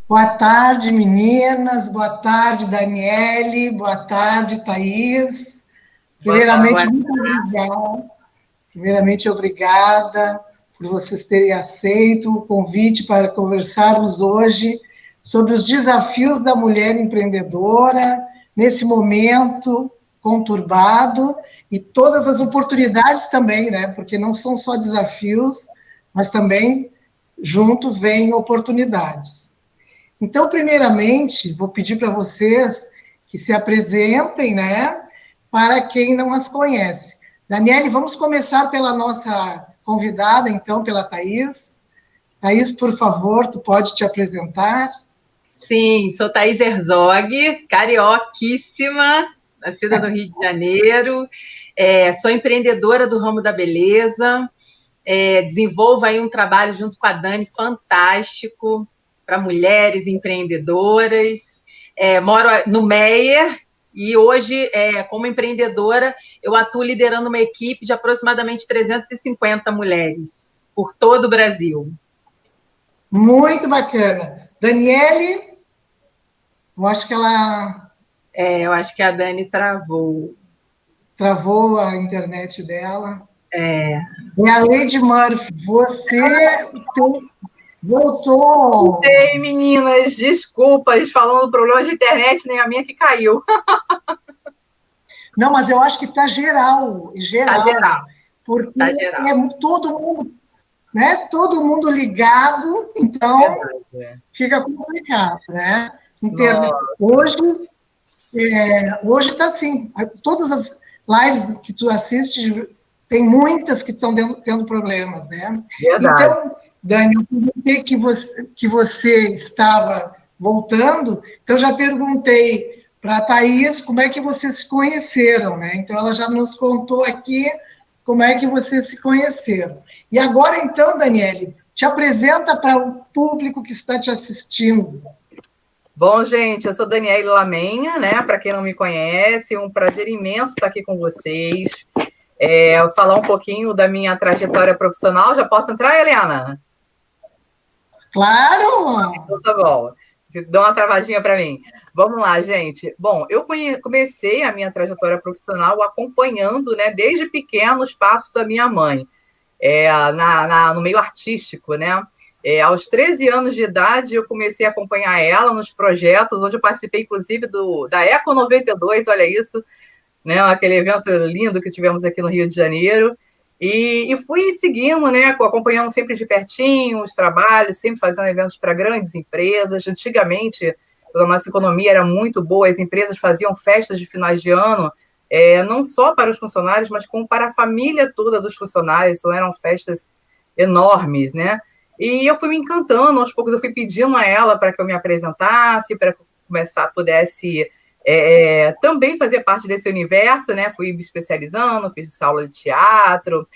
Boa tarde, meninas. Boa tarde, Daniele. Boa tarde, Thaís. Boa Primeiramente, tarde. muito obrigada. Primeiramente, obrigada por vocês terem aceito o convite para conversarmos hoje sobre os desafios da mulher empreendedora nesse momento conturbado e todas as oportunidades também, né? Porque não são só desafios, mas também junto vêm oportunidades. Então, primeiramente, vou pedir para vocês que se apresentem, né, para quem não as conhece. Daniele, vamos começar pela nossa convidada, então, pela Thaís. Thaís, por favor, tu pode te apresentar? Sim, sou Thaís Herzog, carioquíssima, nascida no Rio de Janeiro. Sou empreendedora do ramo da beleza. Desenvolvo aí um trabalho junto com a Dani fantástico para mulheres empreendedoras. Moro no Meier e hoje, como empreendedora, eu atuo liderando uma equipe de aproximadamente 350 mulheres por todo o Brasil. Muito bacana. Daniele, eu acho que ela Eu acho que a Dani travou. travou a internet dela. É, E a Lady Murphy, você voltou. Ei, meninas, desculpas, falando do problema de internet, nem a minha que caiu. Não, mas eu acho que está geral, tá geral. porque Tá geral. todo mundo, né? Todo mundo ligado, então fica complicado, né? Internet. Hoje está assim, todas as lives que tu assiste, tem muitas que estão tendo problemas, né? Verdade. Então, Dani, eu perguntei que você estava voltando, então já perguntei para a Thaís como é que vocês se conheceram, né? Então, ela já nos contou aqui como é que vocês se conheceram. E agora, então, Daniele, te apresenta para o público que está te assistindo. Bom, gente, eu sou Daniele Lamenha, né? Para quem não me conhece, um prazer imenso estar aqui com vocês. Falar um pouquinho da minha trajetória profissional. Já posso entrar, Helena? Claro! Então tá bom. Dá uma travadinha para mim. Vamos lá, gente. Bom, eu comecei a minha trajetória profissional acompanhando, né, desde pequeno, os passos da minha mãe, no meio artístico, né? Aos 13 anos de idade, eu comecei a acompanhar ela nos projetos, onde eu participei, inclusive, da Eco 92, olha isso, né? Aquele evento lindo que tivemos aqui no Rio de Janeiro. E fui seguindo, né? Acompanhando sempre de pertinho os trabalhos, sempre fazendo eventos para grandes empresas. Antigamente, a nossa economia era muito boa, as empresas faziam festas de finais de ano, não só para os funcionários, mas como para a família toda dos funcionários. Então, eram festas enormes, né? E eu fui me encantando, aos poucos eu fui pedindo a ela para que eu me apresentasse, para que eu pudesse também fazer parte desse universo, né? Fui me especializando, fiz aula de teatro,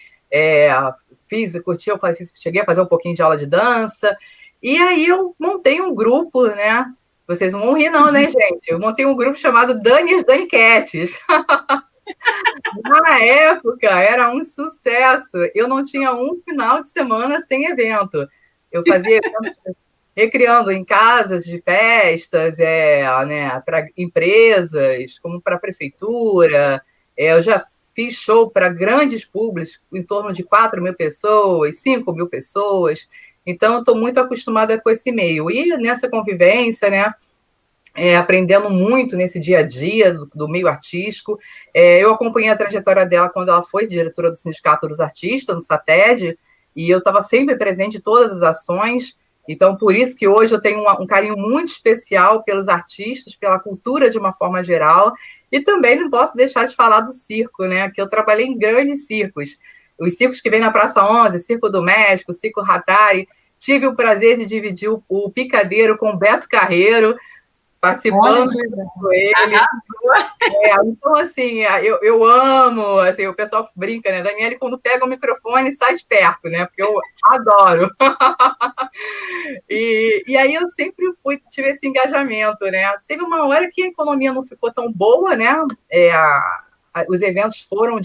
cheguei a fazer um pouquinho de aula de dança, e aí eu montei um grupo, né? Vocês não vão rir não, né, gente? Eu montei um grupo chamado Dani e as Daniquetes. Na época, era um sucesso. Eu não tinha um final de semana sem evento. Eu fazia eventos recriando em casas de festas, né, para empresas, como para a prefeitura. Eu já fiz show para grandes públicos, em torno de 4.000 pessoas, 5.000 pessoas. Então, estou muito acostumada com esse meio. E nessa convivência, né, aprendendo muito nesse dia a dia do meio artístico. Eu acompanhei a trajetória dela quando ela foi diretora do Sindicato dos Artistas, no SATED, e eu estava sempre presente em todas as ações. Então, por isso que hoje eu tenho um carinho muito especial pelos artistas, pela cultura de uma forma geral, e também não posso deixar de falar do circo, né? Que eu trabalhei em grandes circos. Os circos que vem na Praça 11, Circo do México, Circo Hatari. Tive o prazer de dividir o picadeiro com o Beto Carreiro, participando com ele. Então, assim, eu amo, assim, o pessoal brinca, né? Daniele, quando pega o microfone, sai de perto, né? Porque eu adoro. E aí eu sempre tive esse engajamento, né? Teve uma hora que a economia não ficou tão boa, né? Os eventos foram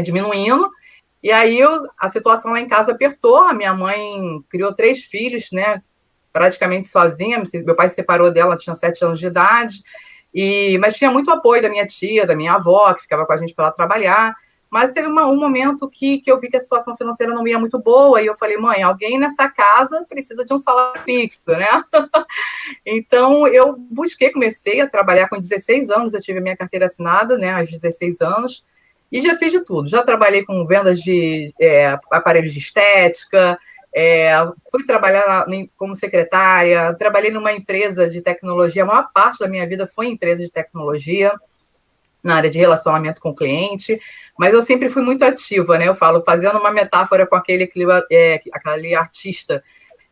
diminuindo, e aí a situação lá em casa apertou. A minha mãe criou 3 filhos, né? praticamente sozinha. Meu pai se separou dela, tinha 7 anos de idade, mas tinha muito apoio da minha tia, da minha avó, que ficava com a gente para ela trabalhar. Mas teve um momento que eu vi que a situação financeira não ia muito boa, e eu falei, mãe, alguém nessa casa precisa de um salário fixo, né? Então, eu comecei a trabalhar com 16 anos, eu tive a minha carteira assinada, né, aos 16 anos, e já fiz de tudo. Já trabalhei com vendas de aparelhos de estética, fui trabalhar como secretária, trabalhei numa empresa de tecnologia, a maior parte da minha vida foi em empresa de tecnologia, na área de relacionamento com o cliente, mas eu sempre fui muito ativa, né? Eu falo, fazendo uma metáfora com aquele artista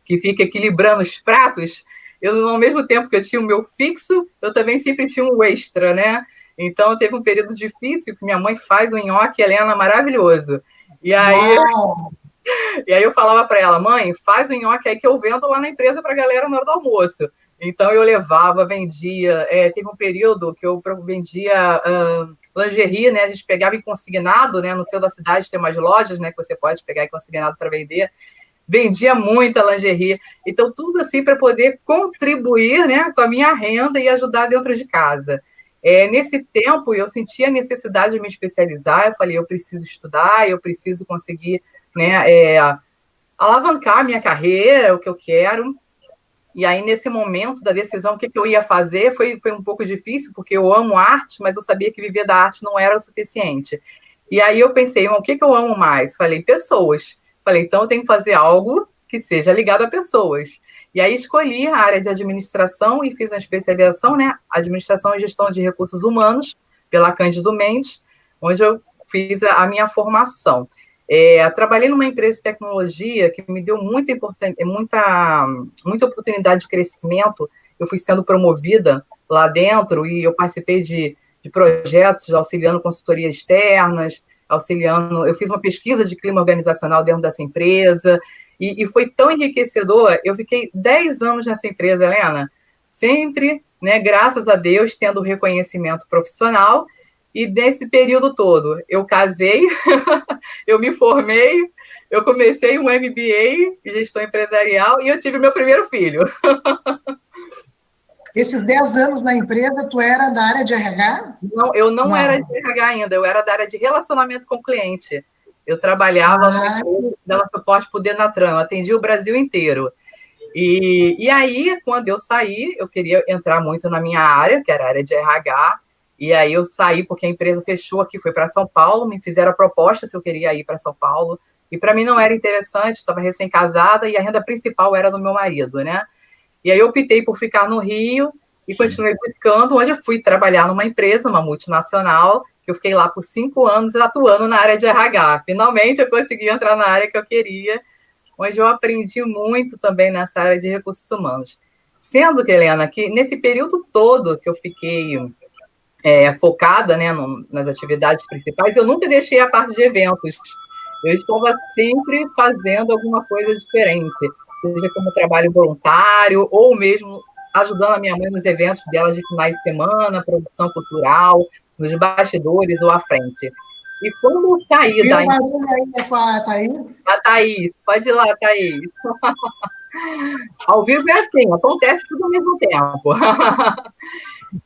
que fica equilibrando os pratos, eu, ao mesmo tempo que eu tinha o meu fixo, eu também sempre tinha um extra, né? Então, teve um período difícil que minha mãe faz um nhoque, Helena, maravilhoso. E aí eu falava para ela, mãe, faz o nhoque aí que eu vendo lá na empresa para a galera na hora do almoço. Então, eu levava, vendia. Teve um período que eu vendia lingerie, né? A gente pegava em consignado, né? No centro da cidade tem umas lojas, né? Que você pode pegar em consignado para vender. Vendia muita lingerie. Então, tudo assim para poder contribuir, né? Com a minha renda e ajudar dentro de casa. Nesse tempo, eu senti a necessidade de me especializar. Eu falei, eu preciso estudar, eu preciso conseguir, né? Alavancar a minha carreira, o que eu quero. E aí, nesse momento da decisão, o que eu ia fazer foi um pouco difícil, porque eu amo arte, mas eu sabia que viver da arte não era o suficiente. E aí eu pensei, o que eu amo mais? Falei, pessoas. Falei, então eu tenho que fazer algo que seja ligado a pessoas. E aí escolhi a área de administração e fiz a especialização, né? Administração e gestão de recursos humanos, pela Cândido Mendes, onde eu fiz a minha formação. Trabalhei numa empresa de tecnologia que me deu muita oportunidade de crescimento. Eu fui sendo promovida lá dentro e eu participei de projetos auxiliando consultorias externas, eu fiz uma pesquisa de clima organizacional dentro dessa empresa e foi tão enriquecedor. Eu fiquei 10 anos nessa empresa, Helena, sempre, né, graças a Deus, tendo reconhecimento profissional. E nesse período todo, eu casei, eu me formei, eu comecei um MBA em gestão empresarial e eu tive meu primeiro filho. Esses 10 anos na empresa, tu era da área de RH? Não, eu não era de RH ainda, eu era da área de relacionamento com o cliente. Eu trabalhava dava suporte para o Denatran, eu atendia o Brasil inteiro. E aí, quando eu saí, eu queria entrar muito na minha área, que era a área de RH, e aí eu saí porque a empresa fechou aqui, foi para São Paulo, me fizeram a proposta se eu queria ir para São Paulo, e para mim não era interessante, estava recém-casada e a renda principal era do meu marido, né? E aí eu optei por ficar no Rio e continuei buscando, onde eu fui trabalhar numa empresa, uma multinacional, que eu fiquei lá por 5 anos atuando na área de RH. Finalmente eu consegui entrar na área que eu queria, onde eu aprendi muito também nessa área de recursos humanos. Sendo que, Helena, que nesse período todo que eu fiquei focada, né, nas atividades principais, eu nunca deixei a parte de eventos. Eu estava sempre fazendo alguma coisa diferente, seja como trabalho voluntário, ou mesmo ajudando a minha mãe nos eventos dela de finais de semana, produção cultural, nos bastidores ou à frente. E quando eu saí da... com a Thaís? A Thaís, pode ir lá, Thaís. Ao vivo é assim, acontece tudo ao mesmo tempo.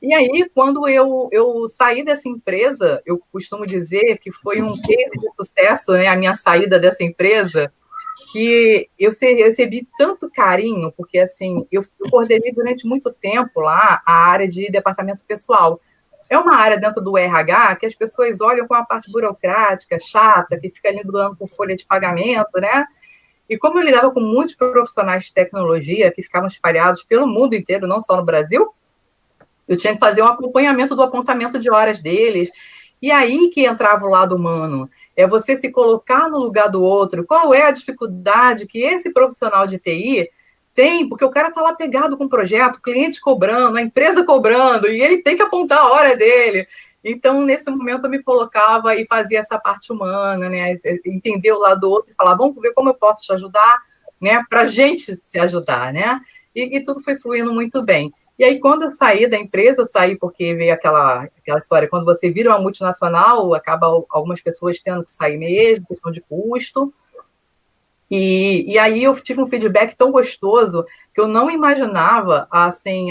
E aí, quando eu saí dessa empresa, eu costumo dizer que foi um case de sucesso, né, a minha saída dessa empresa, que eu recebi tanto carinho, porque assim, eu coordenei durante muito tempo lá a área de departamento pessoal. É uma área dentro do RH que as pessoas olham com a parte burocrática, chata, que fica lidando com folha de pagamento, né? E como eu lidava com muitos profissionais de tecnologia que ficavam espalhados pelo mundo inteiro, não só no Brasil, eu tinha que fazer um acompanhamento do apontamento de horas deles. E aí que entrava o lado humano. É você se colocar no lugar do outro. Qual é a dificuldade que esse profissional de TI tem? Porque o cara está lá pegado com o projeto, cliente cobrando, a empresa cobrando, e ele tem que apontar a hora dele. Então, nesse momento, eu me colocava e fazia essa parte humana, né? Entender o lado do outro e falar, vamos ver como eu posso te ajudar, né? Para a gente se ajudar, né? E tudo foi fluindo muito bem. E aí, quando eu saí da empresa, eu saí porque veio aquela história, quando você vira uma multinacional, acaba algumas pessoas tendo que sair mesmo, questão de custo. E aí eu tive um feedback tão gostoso que eu não imaginava, assim,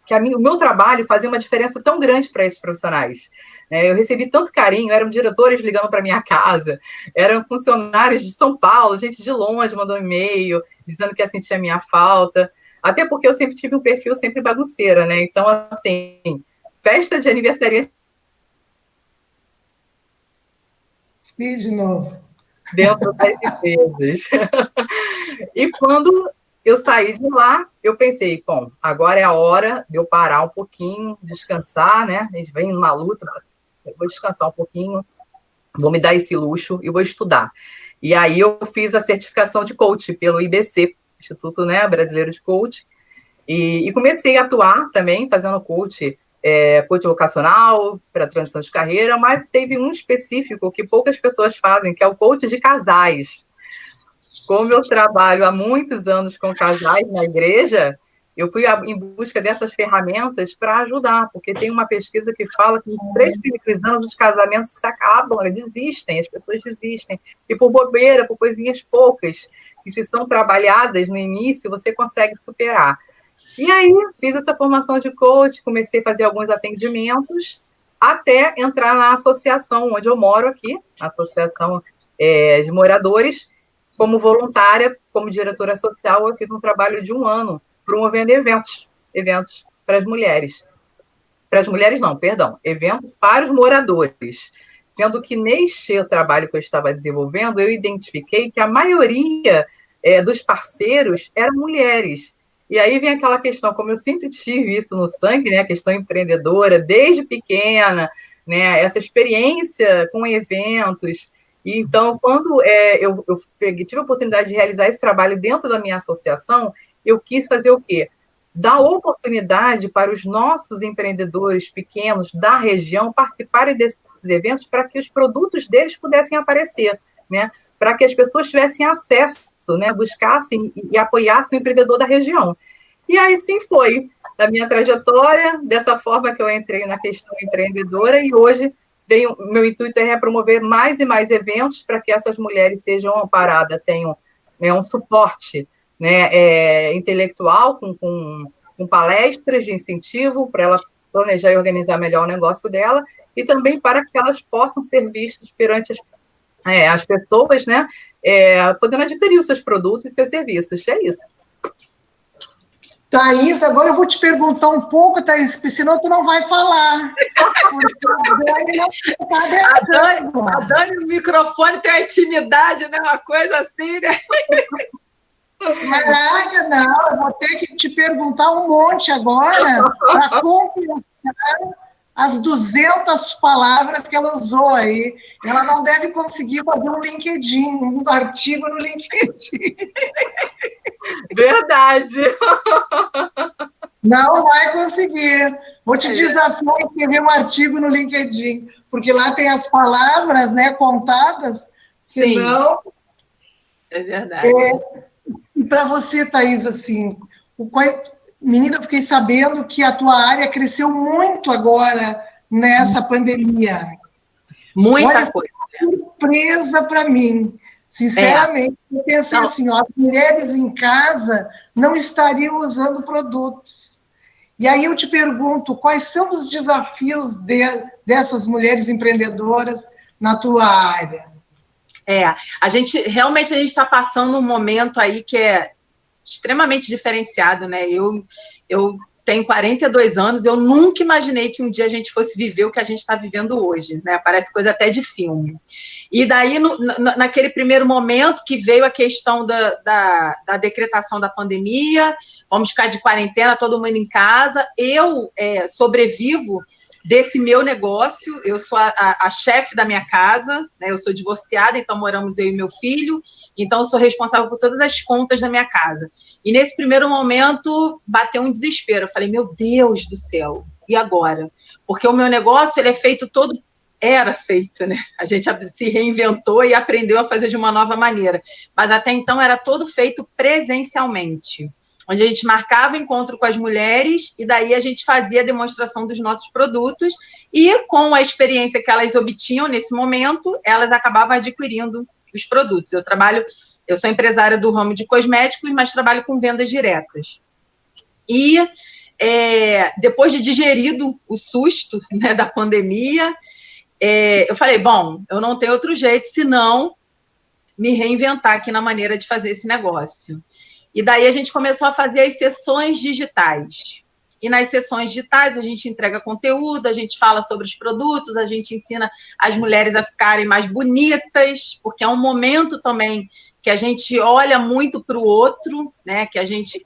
que o meu trabalho fazia uma diferença tão grande para esses profissionais. Eu recebi tanto carinho, eram diretores ligando para minha casa, eram funcionários de São Paulo, gente de longe mandando e-mail, dizendo que ia sentir a minha falta, até porque eu sempre tive um perfil sempre bagunceira, né? Então, assim, festa de aniversário... E de novo. Dentro das empresas. E quando eu saí de lá, eu pensei, bom, agora é a hora de eu parar um pouquinho, descansar, né? A gente vem numa luta, eu vou descansar um pouquinho, vou me dar esse luxo e vou estudar. E aí eu fiz a certificação de coach pelo IBC, Instituto, né, Brasileiro de Coach, e comecei a atuar também, fazendo coach vocacional para transição de carreira, mas teve um específico que poucas pessoas fazem, que é o coach de casais. Como eu trabalho há muitos anos com casais na igreja, eu fui em busca dessas ferramentas para ajudar, porque tem uma pesquisa que fala que nos 3 primeiros anos os casamentos se acabam, desistem, as pessoas desistem, e por bobeira, por coisinhas poucas, que se são trabalhadas no início, você consegue superar. E aí, fiz essa formação de coach, comecei a fazer alguns atendimentos, até entrar na associação onde eu moro aqui, a Associação de Moradores, como voluntária, como diretora social, eu fiz um trabalho de 1 ano, promovendo eventos para as mulheres. Para as mulheres não, perdão, eventos para os moradores. Sendo que neste trabalho que eu estava desenvolvendo, eu identifiquei que a maioria dos parceiros eram mulheres. E aí vem aquela questão, como eu sempre tive isso no sangue, né, a questão empreendedora, desde pequena, né, essa experiência com eventos. E então, quando eu tive a oportunidade de realizar esse trabalho dentro da minha associação, eu quis fazer o quê? Dar oportunidade para os nossos empreendedores pequenos da região participarem desses eventos para que os produtos deles pudessem aparecer, né? Para que as pessoas tivessem acesso, né? Buscassem e apoiassem o empreendedor da região. E aí sim foi a minha trajetória, dessa forma que eu entrei na questão empreendedora, e hoje meu intuito é promover mais e mais eventos para que essas mulheres sejam amparadas, tenham um suporte, né, intelectual, com palestras de incentivo para ela planejar e organizar melhor o negócio dela, e também para que elas possam ser vistas perante as pessoas, né, podendo adquirir os seus produtos e seus serviços. É isso. Thaís, agora eu vou te perguntar um pouco, Thaís, porque senão tu não vai falar. A Dani, o microfone tem uma intimidade, né? Uma coisa assim, né? Caraca, não, eu vou ter que te perguntar um monte agora para compensar as 200 palavras que ela usou aí. Ela não deve conseguir fazer um LinkedIn, um artigo no LinkedIn. Verdade. Não vai conseguir. Vou te desafiar a escrever um artigo no LinkedIn, porque lá tem as palavras, né, contadas. Senão... Sim. É verdade. E para você, Thaís, assim, menina, eu fiquei sabendo que a tua área cresceu muito agora nessa pandemia. Muita coisa. Surpresa para mim. Sinceramente, eu pensei assim, as mulheres em casa não estariam usando produtos. E aí eu te pergunto, quais são os desafios dessas mulheres empreendedoras na tua área? A gente está passando um momento aí que é extremamente diferenciado, né? Eu tenho 42 anos, eu nunca imaginei que um dia a gente fosse viver o que a gente está vivendo hoje, né? Parece coisa até de filme. E daí, naquele primeiro momento que veio a questão da decretação da pandemia, vamos ficar de quarentena, todo mundo em casa, eu sobrevivo desse meu negócio, eu sou a chefe da minha casa, né? Eu sou divorciada, então moramos eu e meu filho, então eu sou responsável por todas as contas da minha casa. E nesse primeiro momento, bateu um desespero, eu falei, meu Deus do céu, e agora? Porque o meu negócio, ele era feito, né? A gente se reinventou e aprendeu a fazer de uma nova maneira, mas até então era todo feito presencialmente, onde a gente marcava encontro com as mulheres e daí a gente fazia a demonstração dos nossos produtos e com a experiência que elas obtinham nesse momento, elas acabavam adquirindo os produtos. Eu trabalho Eu sou empresária do ramo de cosméticos, mas trabalho com vendas diretas. E depois de digerido o susto, né, da pandemia, eu falei, bom, eu não tenho outro jeito senão me reinventar aqui na maneira de fazer esse negócio. E daí a gente começou a fazer as sessões digitais. E nas sessões digitais a gente entrega conteúdo, a gente fala sobre os produtos, a gente ensina as mulheres a ficarem mais bonitas, porque é um momento também que a gente olha muito para o outro, né? Que a gente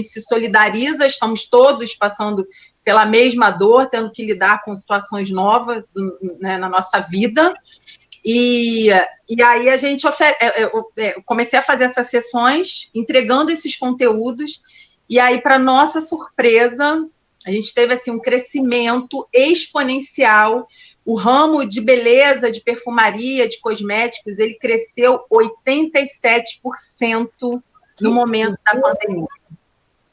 se solidariza, estamos todos passando pela mesma dor, tendo que lidar com situações novas, né, na nossa vida. E aí a gente eu comecei a fazer essas sessões, entregando esses conteúdos, e aí, para nossa surpresa, a gente teve assim, um crescimento exponencial. O ramo de beleza, de perfumaria, de cosméticos, ele cresceu 87% no momento da pandemia.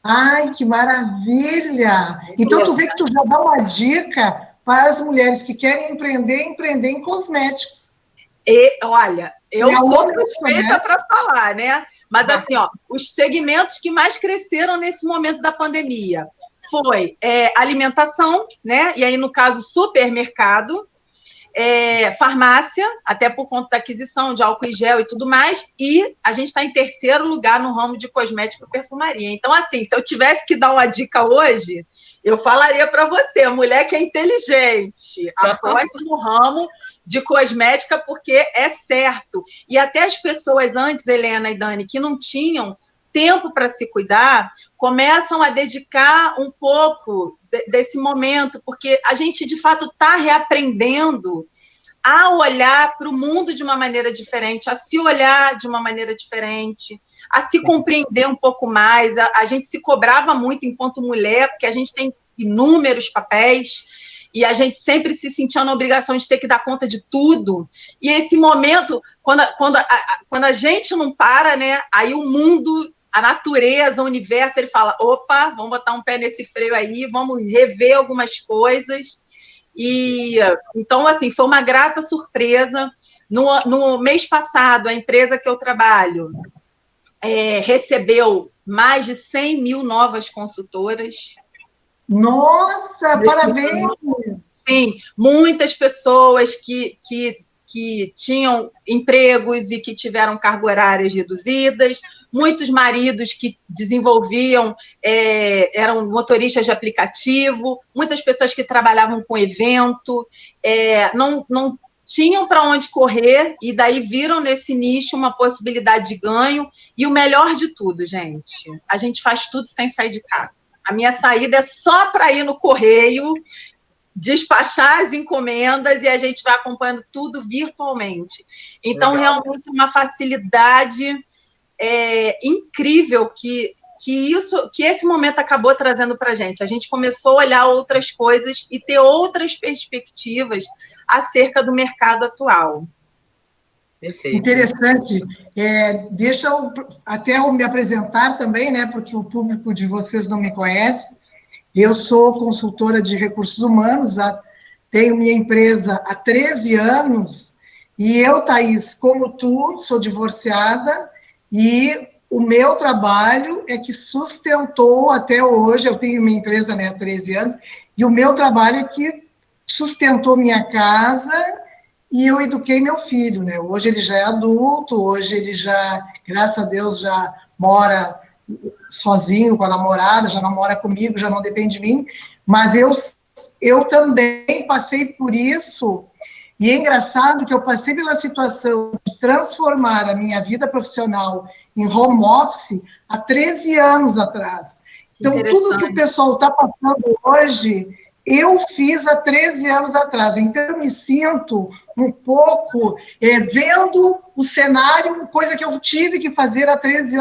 Ai, que maravilha! Então, tu vê que tu já dá uma dica para as mulheres que querem empreender em cosméticos. E, olha, eu sou suspeita para falar, né? Mas, assim, ó, os segmentos que mais cresceram nesse momento da pandemia foi alimentação, né? E aí, no caso, supermercado, farmácia, até por conta da aquisição de álcool em gel e tudo mais, e a gente está em terceiro lugar no ramo de cosmético e perfumaria. Então, assim, se eu tivesse que dar uma dica hoje, eu falaria para você, mulher que é inteligente, aposte no ramo de cosmética, porque é certo. E até as pessoas antes, Helena e Dani, que não tinham tempo para se cuidar, começam a dedicar um pouco desse momento, porque a gente, de fato, está reaprendendo a olhar para o mundo de uma maneira diferente, a se olhar de uma maneira diferente, a se compreender um pouco mais. A gente se cobrava muito enquanto mulher, porque a gente tem inúmeros papéis, e a gente sempre se sentia na obrigação de ter que dar conta de tudo. E esse momento, quando a gente não para, né, aí o mundo, a natureza, o universo, ele fala, opa, vamos botar um pé nesse freio aí, vamos rever algumas coisas. E então, assim, foi uma grata surpresa. No mês passado, a empresa que eu trabalho recebeu mais de 100 mil novas consultoras. Nossa, parabéns! Sim, muitas pessoas que tinham empregos e que tiveram cargas horárias reduzidas, muitos maridos que desenvolviam, eram motoristas de aplicativo, muitas pessoas que trabalhavam com evento, não tinham para onde correr, e daí viram nesse nicho uma possibilidade de ganho. E o melhor de tudo, gente, a gente faz tudo sem sair de casa. A minha saída é só para ir no correio, despachar as encomendas, e a gente vai acompanhando tudo virtualmente. Então, legal. Realmente, uma facilidade incrível que esse momento acabou trazendo para a gente. A gente começou a olhar outras coisas e ter outras perspectivas acerca do mercado atual. Perfeito. Interessante. Deixa eu até me apresentar também, né, porque o público de vocês não me conhece. Eu sou consultora de recursos humanos, tenho minha empresa há 13 anos, e eu, Thaís, como tu, sou divorciada, e o meu trabalho é que sustentou até hoje, eu tenho minha empresa, né, há 13 anos, e o meu trabalho é que sustentou minha casa, e eu eduquei meu filho, né? Hoje ele já é adulto, hoje ele já, graças a Deus, já mora sozinho com a namorada, já namora comigo, já não depende de mim, mas eu também passei por isso, e é engraçado que eu passei pela situação de transformar a minha vida profissional em home office há 13 anos atrás. Então, tudo que o pessoal está passando hoje, eu fiz há 13 anos atrás. Então, eu me sinto um pouco vendo o cenário, coisa que eu tive que fazer há 13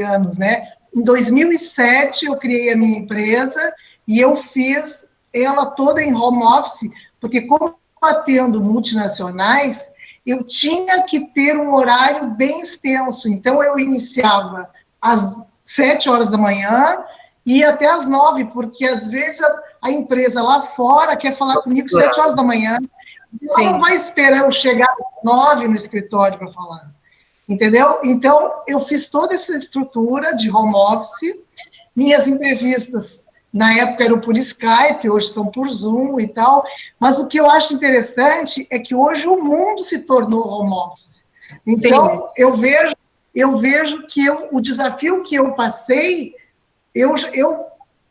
anos, né? Em 2007, eu criei a minha empresa e eu fiz ela toda em home office, porque como atendo multinacionais, eu tinha que ter um horário bem extenso. Então, eu iniciava às 7 horas da manhã e ia até às 9, porque às vezes a empresa lá fora quer falar comigo 7 horas da manhã. Ela não vai esperar eu chegar às 9 no escritório para falar. entendeu? Então, eu fiz toda essa estrutura de home office, minhas entrevistas, na época eram por Skype, hoje são por Zoom e tal, mas o que eu acho interessante é que hoje o mundo se tornou home office. Então, eu vejo que o desafio que eu passei, eu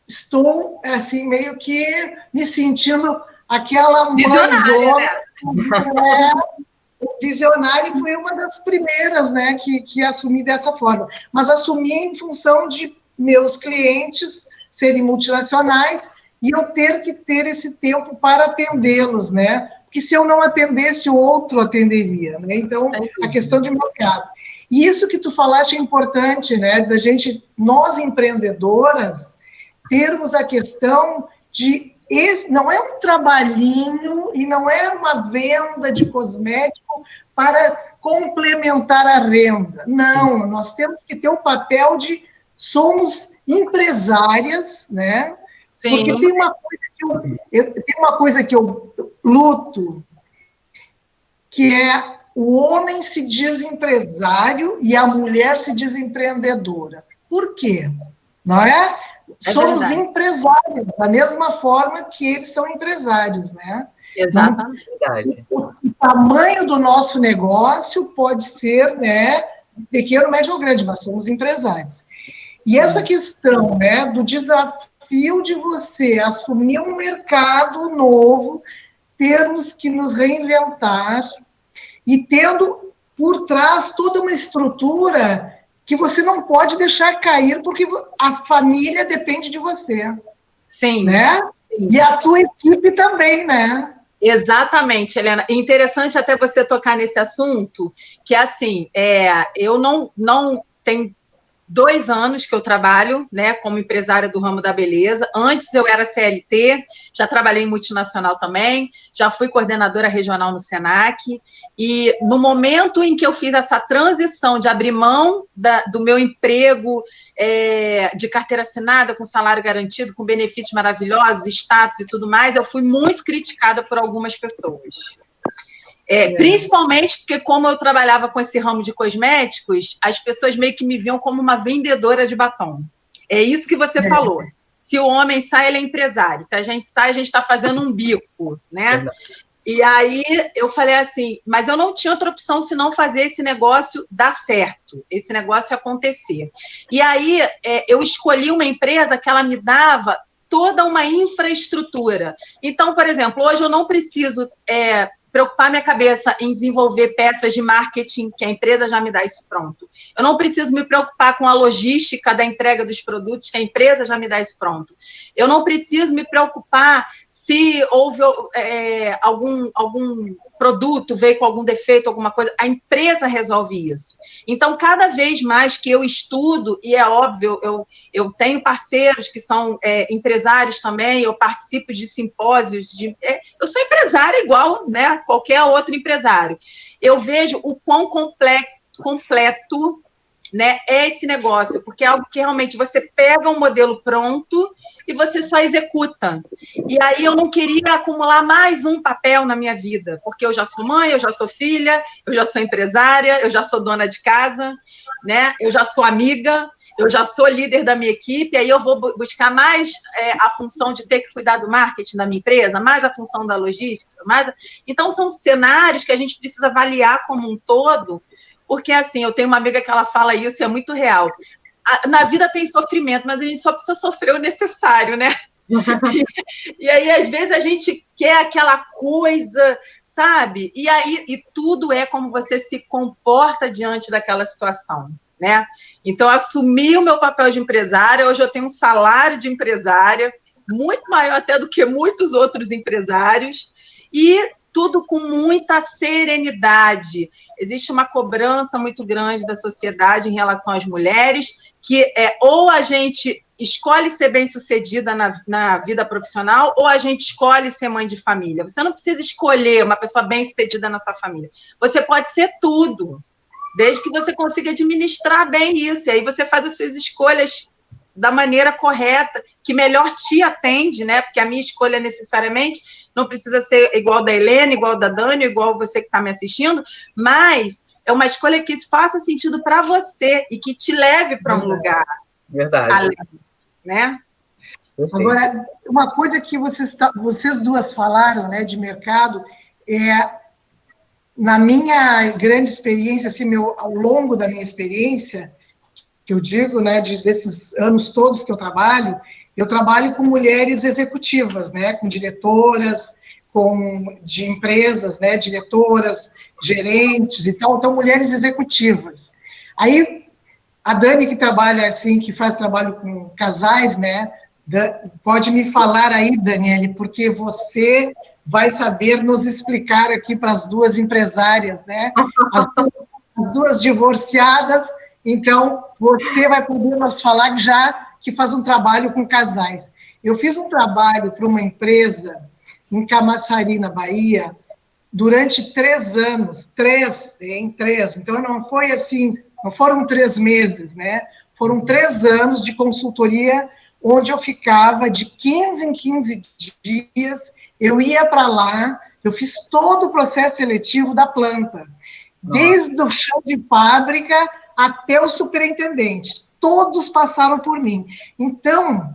estou, assim, meio que me sentindo aquela mãezona, né? Visionária, e foi uma das primeiras, né, que assumi dessa forma. Mas assumi em função de meus clientes serem multinacionais e eu ter que ter esse tempo para atendê-los, né? Porque se eu não atendesse, o outro atenderia, né? Então, a questão de mercado. E isso que tu falaste é importante, né? Da gente, nós empreendedoras, termos a questão de não é um trabalhinho e não é uma venda de cosmético para complementar a renda. Não, nós temos que ter o papel de somos empresárias, né? Sim. Porque tem uma coisa que eu luto, que é o homem se diz empresário e a mulher se diz empreendedora. Por quê? Não é? Somos empresários, da mesma forma que eles são empresários, né? Exatamente. O tamanho do nosso negócio pode ser, né, pequeno, médio ou grande, mas somos empresários. E essa questão, né, do desafio de você assumir um mercado novo, termos que nos reinventar e tendo por trás toda uma estrutura que você não pode deixar cair, porque a família depende de você. Sim. Né? Sim. E a tua equipe também, né? Exatamente, Helena. Interessante até você tocar nesse assunto, que assim, eu não tenho 2 anos que eu trabalho, né, como empresária do ramo da beleza. Antes eu era CLT, já trabalhei em multinacional também, já fui coordenadora regional no Senac, e no momento em que eu fiz essa transição de abrir mão do meu emprego de carteira assinada, com salário garantido, com benefícios maravilhosos, status e tudo mais, eu fui muito criticada por algumas pessoas. Principalmente porque, como eu trabalhava com esse ramo de cosméticos, as pessoas meio que me viam como uma vendedora de batom. É isso que você falou. Se o homem sai, ele é empresário. Se a gente sai, a gente está fazendo um bico, né? E aí eu falei assim, mas eu não tinha outra opção senão fazer esse negócio dar certo, esse negócio acontecer. E aí eu escolhi uma empresa que ela me dava toda uma infraestrutura. Então, por exemplo, hoje eu não preciso preocupar minha cabeça em desenvolver peças de marketing, que a empresa já me dá isso pronto. Eu não preciso me preocupar com a logística da entrega dos produtos, que a empresa já me dá isso pronto. Eu não preciso me preocupar se houve algum produto, veio com algum defeito, alguma coisa. A empresa resolve isso. Então, cada vez mais que eu estudo, e é óbvio, eu tenho parceiros que são empresários também, eu participo de simpósios, eu sou empresária igual, né, qualquer outro empresário. Eu vejo o quão completo, né, é esse negócio, porque é algo que realmente você pega um modelo pronto e você só executa. E aí eu não queria acumular mais um papel na minha vida, porque eu já sou mãe, eu já sou filha, eu já sou empresária, eu já sou dona de casa, né, eu já sou amiga, eu já sou líder da minha equipe, aí eu vou buscar mais a função de ter que cuidar do marketing da minha empresa, mais a função da logística, Então, são cenários que a gente precisa avaliar como um todo, porque, assim, eu tenho uma amiga que ela fala isso e é muito real. Na vida tem sofrimento, mas a gente só precisa sofrer o necessário, né? E aí, às vezes, a gente quer aquela coisa, sabe? E aí, tudo é como você se comporta diante daquela situação, né? Então, assumi o meu papel de empresária, hoje eu tenho um salário de empresária, muito maior até do que muitos outros empresários, e tudo com muita serenidade. Existe uma cobrança muito grande da sociedade em relação às mulheres, que ou a gente escolhe ser bem-sucedida na vida profissional, ou a gente escolhe ser mãe de família. Você não precisa escolher uma pessoa bem-sucedida na sua família. Você pode ser tudo, desde que você consiga administrar bem isso. E aí você faz as suas escolhas, da maneira correta, que melhor te atende, né? Porque a minha escolha necessariamente não precisa ser igual da Helena, igual da Dani, igual você que está me assistindo, mas é uma escolha que faça sentido para você e que te leve para um lugar. Verdade. Além, né? Perfeito. Agora, uma coisa que vocês duas falaram, né, de mercado, na minha grande experiência, assim, ao longo da minha experiência, que eu digo, né, desses anos todos que eu trabalho com mulheres executivas, né, com diretoras, de empresas, né, diretoras, gerentes, então mulheres executivas. Aí, a Dani, que trabalha assim, que faz trabalho com casais, né, pode me falar aí, Daniele, porque você vai saber nos explicar aqui para as duas empresárias, né, as duas divorciadas. Então, você vai poder nos falar já que faz um trabalho com casais. Eu fiz um trabalho para uma empresa em Camaçari, na Bahia, durante 3 anos. 3. Então, não foi assim, não foram 3 meses, né? Foram 3 anos de consultoria, onde eu ficava de 15 em 15 dias, eu ia para lá, eu fiz todo o processo seletivo da planta, desde o chão de fábrica até o superintendente. Todos passaram por mim. Então,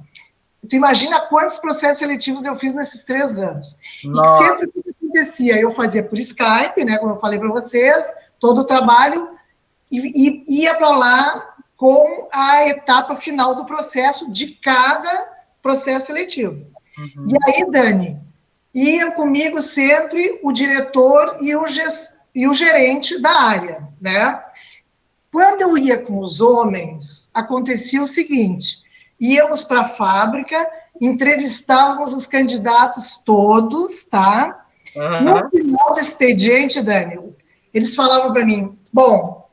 tu imagina quantos processos seletivos eu fiz nesses 3 anos. Nossa. E sempre que acontecia, eu fazia por Skype, né, como eu falei para vocês, todo o trabalho, e ia para lá com a etapa final do processo de cada processo seletivo. Uhum. E aí, Dani, ia comigo sempre o diretor e o gerente da área, né? Quando eu ia com os homens, acontecia o seguinte: íamos para a fábrica, entrevistávamos os candidatos todos, tá? Uhum. No final do expediente, Dani, eles falavam para mim: bom,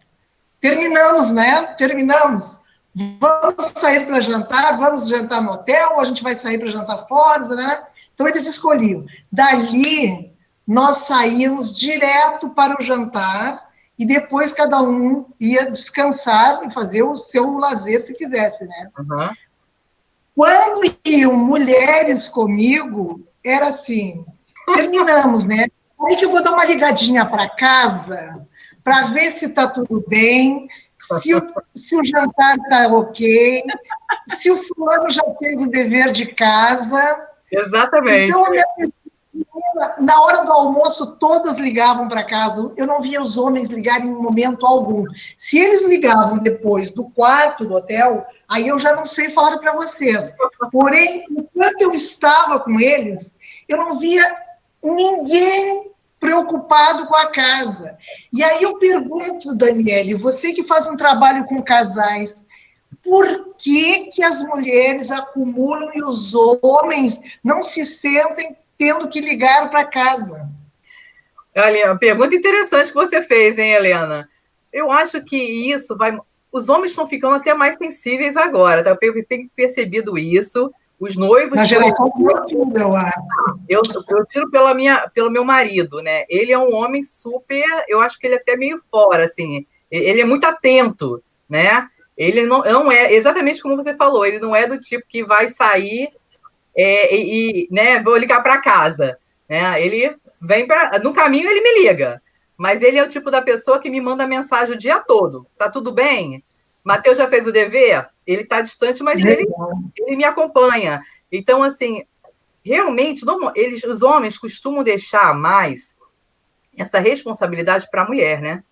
terminamos, né? Terminamos. Vamos sair para jantar? Vamos jantar no hotel ou a gente vai sair para jantar fora? Né? Então, eles escolhiam. Dali, nós saímos direto para o jantar e depois cada um ia descansar e fazer o seu lazer, se quisesse, né? Uhum. Quando iam mulheres comigo, era assim, terminamos, né? Aí que eu vou dar uma ligadinha para casa para ver se está tudo bem, se o jantar está ok, se o fulano já fez o dever de casa. Exatamente. Então, na hora do almoço, todos ligavam para casa. Eu não via os homens ligarem em momento algum. Se eles ligavam depois do quarto do hotel, aí eu já não sei falar para vocês. Porém, enquanto eu estava com eles, eu não via ninguém preocupado com a casa. E aí eu pergunto, Daniele, você que faz um trabalho com casais, por que as mulheres acumulam e os homens não se sentem tendo que ligar para casa? Olha, pergunta interessante que você fez, hein, Helena? Eu acho que isso vai... Os homens estão ficando até mais sensíveis agora, tá? Eu tenho percebido isso. Os noivos... Na geração do meu filho, eu acho. Eu tiro pelo meu marido, né? Ele é um homem super... Eu acho que ele é até meio fora, assim. Ele é muito atento, né? Ele não é... Exatamente como você falou, ele não é do tipo que vai sair né, vou ligar para casa, né? Ele vem no caminho, ele me liga, mas ele é o tipo da pessoa que me manda mensagem o dia todo. Tá tudo bem? Mateus já fez o dever? Ele está distante, mas ele me acompanha. Então, assim, realmente, os homens costumam deixar mais essa responsabilidade para a mulher, né?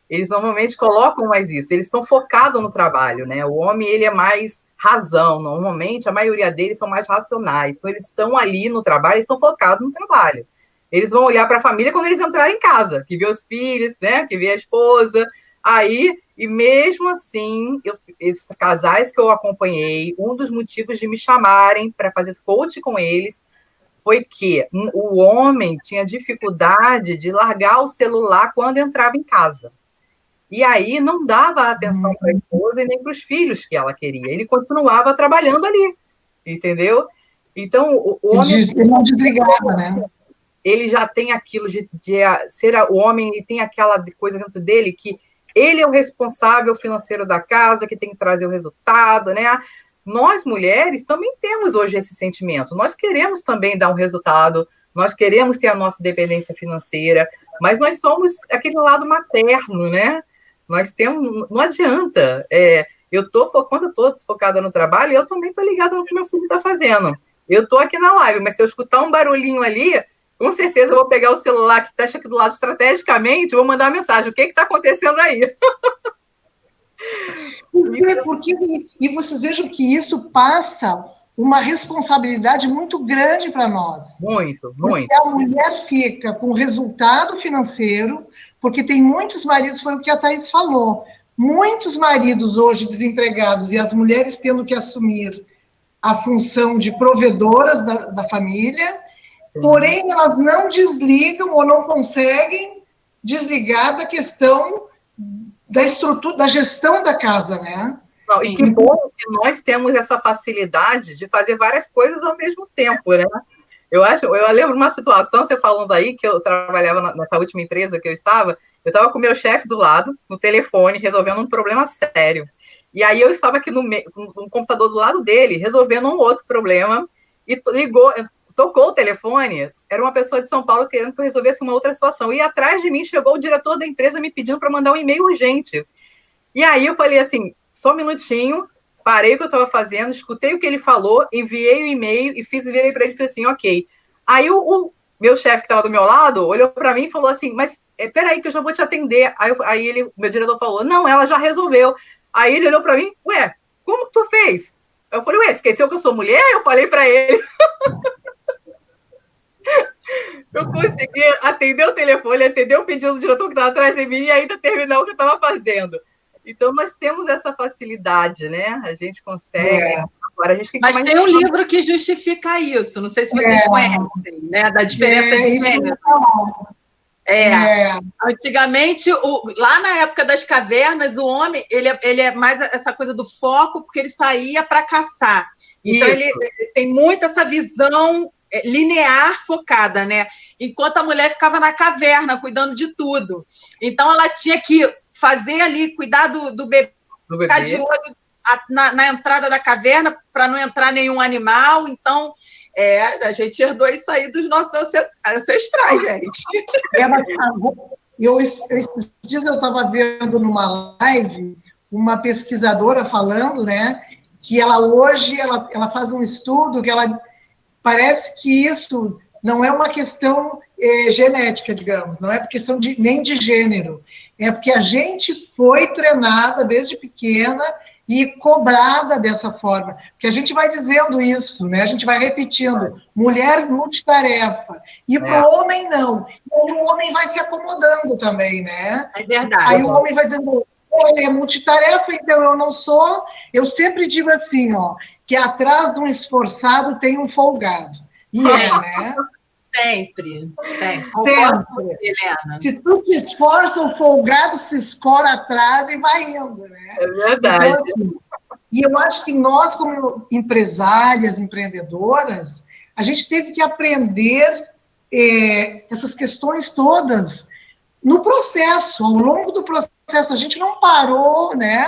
Eles normalmente colocam mais isso, eles estão focados no trabalho, né? O homem, ele é mais razão, normalmente a maioria deles são mais racionais, então eles estão ali no trabalho, eles estão focados no trabalho. Eles vão olhar para a família quando eles entrarem em casa, que vê os filhos, né? Que vê a esposa, aí, e mesmo assim, esses casais que eu acompanhei, um dos motivos de me chamarem para fazer coach com eles foi que o homem tinha dificuldade de largar o celular quando entrava em casa. E aí não dava atenção para a esposa e nem para os filhos que ela queria. Ele continuava trabalhando ali, entendeu? Então, o homem... Ele não desligava, né? Ele já tem aquilo de ser o homem, ele tem aquela coisa dentro dele que ele é o responsável financeiro da casa, que tem que trazer o resultado, né? nós, mulheres, também temos hoje esse sentimento. Nós queremos também dar um resultado, nós queremos ter a nossa independência financeira, mas nós somos aquele lado materno, né? Nós temos, não adianta. Quando eu estou focada no trabalho, eu também estou ligada no que meu filho está fazendo. Eu estou aqui na live, mas se eu escutar um barulhinho ali, com certeza eu vou pegar o celular que está aqui do lado estrategicamente, vou mandar uma mensagem. O que está acontecendo aí? E vocês vejam que isso passa uma responsabilidade muito grande para nós. Muito, muito. Porque a mulher fica com resultado financeiro, porque tem muitos maridos, foi o que a Thaís falou, muitos maridos hoje desempregados e as mulheres tendo que assumir a função de provedoras da família, porém elas não desligam ou não conseguem desligar da questão da estrutura, da gestão da casa, né? Não, e que bom que nós temos essa facilidade de fazer várias coisas ao mesmo tempo, né? Eu lembro uma situação, você falando aí, que eu trabalhava nessa última empresa que eu estava com o meu chefe do lado, no telefone, resolvendo um problema sério. E aí eu estava aqui no computador do lado dele, resolvendo um outro problema, e tocou o telefone, era uma pessoa de São Paulo querendo que eu resolvesse uma outra situação. E atrás de mim chegou o diretor da empresa me pedindo para mandar um e-mail urgente. E aí eu falei assim, só um minutinho, parei o que eu estava fazendo, escutei o que ele falou, enviei o e-mail e virei para ele e falei assim, ok. Aí o meu chefe que estava do meu lado olhou para mim e falou assim, mas peraí que eu já vou te atender. Aí meu diretor falou, não, ela já resolveu. Aí ele olhou para mim, ué, como que tu fez? Eu falei, ué, esqueceu que eu sou mulher? Eu falei para ele. Eu consegui atender o telefone, atender o pedido do diretor que estava atrás de mim e ainda terminar o que eu estava fazendo. Então, nós temos essa facilidade, né? A gente consegue. Agora, a gente tem que Mas tem um livro que justifica isso. Não sei se vocês conhecem, né? Da diferença de gênero. Antigamente, lá na época das cavernas, o homem ele é mais essa coisa do foco, porque ele saía para caçar. Então, ele tem muito essa visão linear focada, né? Enquanto a mulher ficava na caverna, cuidando de tudo. Então, ela tinha que fazer ali, cuidar do bebê, ficar de olho na entrada da caverna para não entrar nenhum animal. Então, a gente herdou isso aí dos nossos ancestrais, gente. Mas esses dias eu estava vendo numa live uma pesquisadora falando, né, que ela hoje ela faz um estudo que ela parece que isso não é uma questão genética, digamos, não é questão nem de gênero, é porque a gente foi treinada desde pequena e cobrada dessa forma, porque a gente vai dizendo isso, né? A gente vai repetindo, mulher multitarefa, e para o homem não, e o homem vai se acomodando também, né? É verdade. Aí o homem vai dizendo, ele é multitarefa, então eu não sou, eu sempre digo assim, ó, que atrás de um esforçado tem um folgado, e né? Sempre. Helena. Se tu te esforça, o folgado se escora atrás e vai indo, né? É verdade. Então, assim, e eu acho que nós, como empresárias, empreendedoras, a gente teve que aprender essas questões todas no processo, ao longo do processo. A gente não parou, né?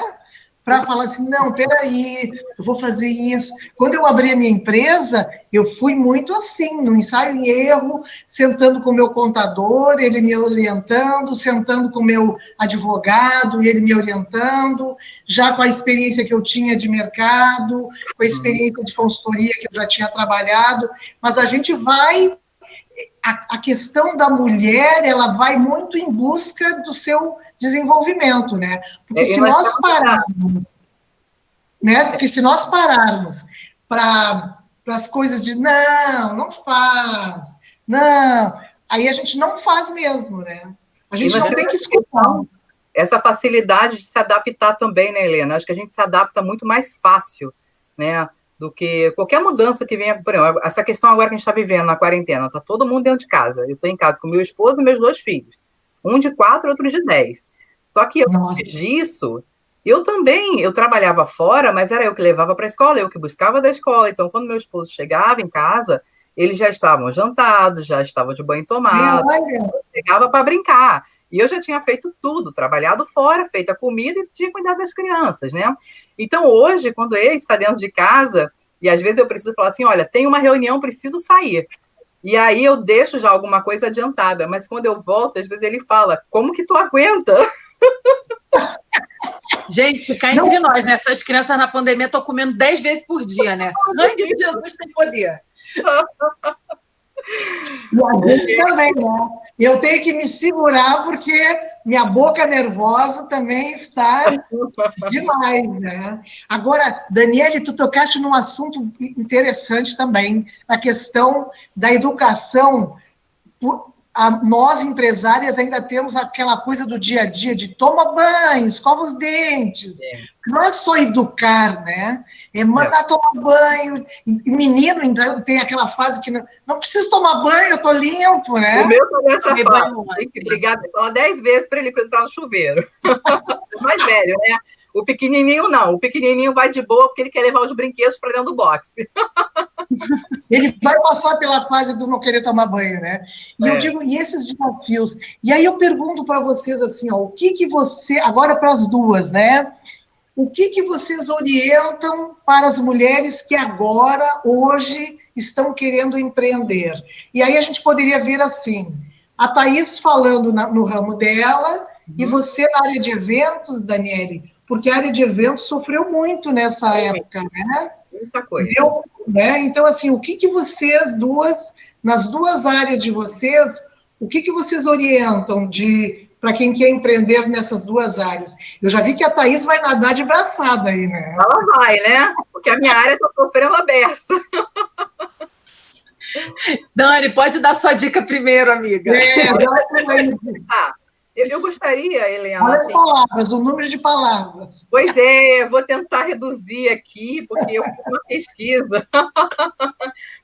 Para falar assim, não, peraí, eu vou fazer isso. Quando eu abri a minha empresa, eu fui muito assim, no ensaio e erro, sentando com o meu contador, ele me orientando, sentando com o meu advogado, ele me orientando, já com a experiência que eu tinha de mercado, com a experiência de consultoria que eu já tinha trabalhado, mas a gente vai... A questão da mulher, ela vai muito em busca do seu desenvolvimento, né? Porque se nós pararmos, né? Porque se nós pararmos para as coisas de não faz, não, aí a gente não faz mesmo, né? A gente não tem que escutar. Essa facilidade de se adaptar também, né, Helena? Acho que a gente se adapta muito mais fácil, né? Do que qualquer mudança que venha, por exemplo, essa questão agora que a gente está vivendo na quarentena, está todo mundo dentro de casa. Eu estou em casa com meu esposo e meus 2 filhos. Um de 4, outro de 10. Só que antes disso, eu trabalhava fora, mas era eu que levava para a escola, eu que buscava da escola. Então, quando meu esposo chegava em casa, eles já estavam jantados, já estavam de banho tomado, chegava para brincar. E eu já tinha feito tudo, trabalhado fora, feito a comida e tinha cuidado das crianças, né? Então, hoje, quando ele está dentro de casa, e às vezes eu preciso falar assim, olha, tem uma reunião, preciso sair. E aí eu deixo já alguma coisa adiantada, mas quando eu volto, às vezes ele fala, como que tu aguenta? Gente, ficar entre nós, né? Essas crianças na pandemia estão comendo 10 vezes por dia, né? Sangue de Jesus tem poder. E a gente também, né? Eu tenho que me segurar porque minha boca nervosa também está demais, né? Agora, Daniele, tu tocaste num assunto interessante também, a questão da educação. Nós, empresárias, ainda temos aquela coisa do dia a dia de toma banho, escova os dentes. Não é só educar, né? É mandar tomar banho. E menino, então, tem aquela fase que não preciso tomar banho, eu tô limpo, né? O meu tá nessa fase. Tem que brigar, falar 10 vezes para ele entrar no chuveiro. O mais velho, né? O pequenininho não. O pequenininho vai de boa porque ele quer levar os brinquedos para dentro do boxe. Ele vai passar pela fase do não querer tomar banho, né? E eu digo, e esses desafios? E aí eu pergunto para vocês assim, ó, o que você, agora para as duas, né? O que vocês orientam para as mulheres que agora, hoje, estão querendo empreender? E aí a gente poderia ver assim, a Thaís falando no ramo dela, e você na área de eventos, Daniele, porque a área de eventos sofreu muito nessa época, né? Muita coisa. Né? Então, assim, o que vocês duas, nas duas áreas de vocês, o que vocês orientam para quem quer empreender nessas duas áreas? Eu já vi que a Thaís vai nadar de braçada aí, né? Ela vai, né? Porque a minha área está sofrendo a beça. Dani, pode dar sua dica primeiro, amiga. Eu gostaria, Helena... Olha as palavras, o número de palavras. Pois é, eu vou tentar reduzir aqui, porque eu fiz uma pesquisa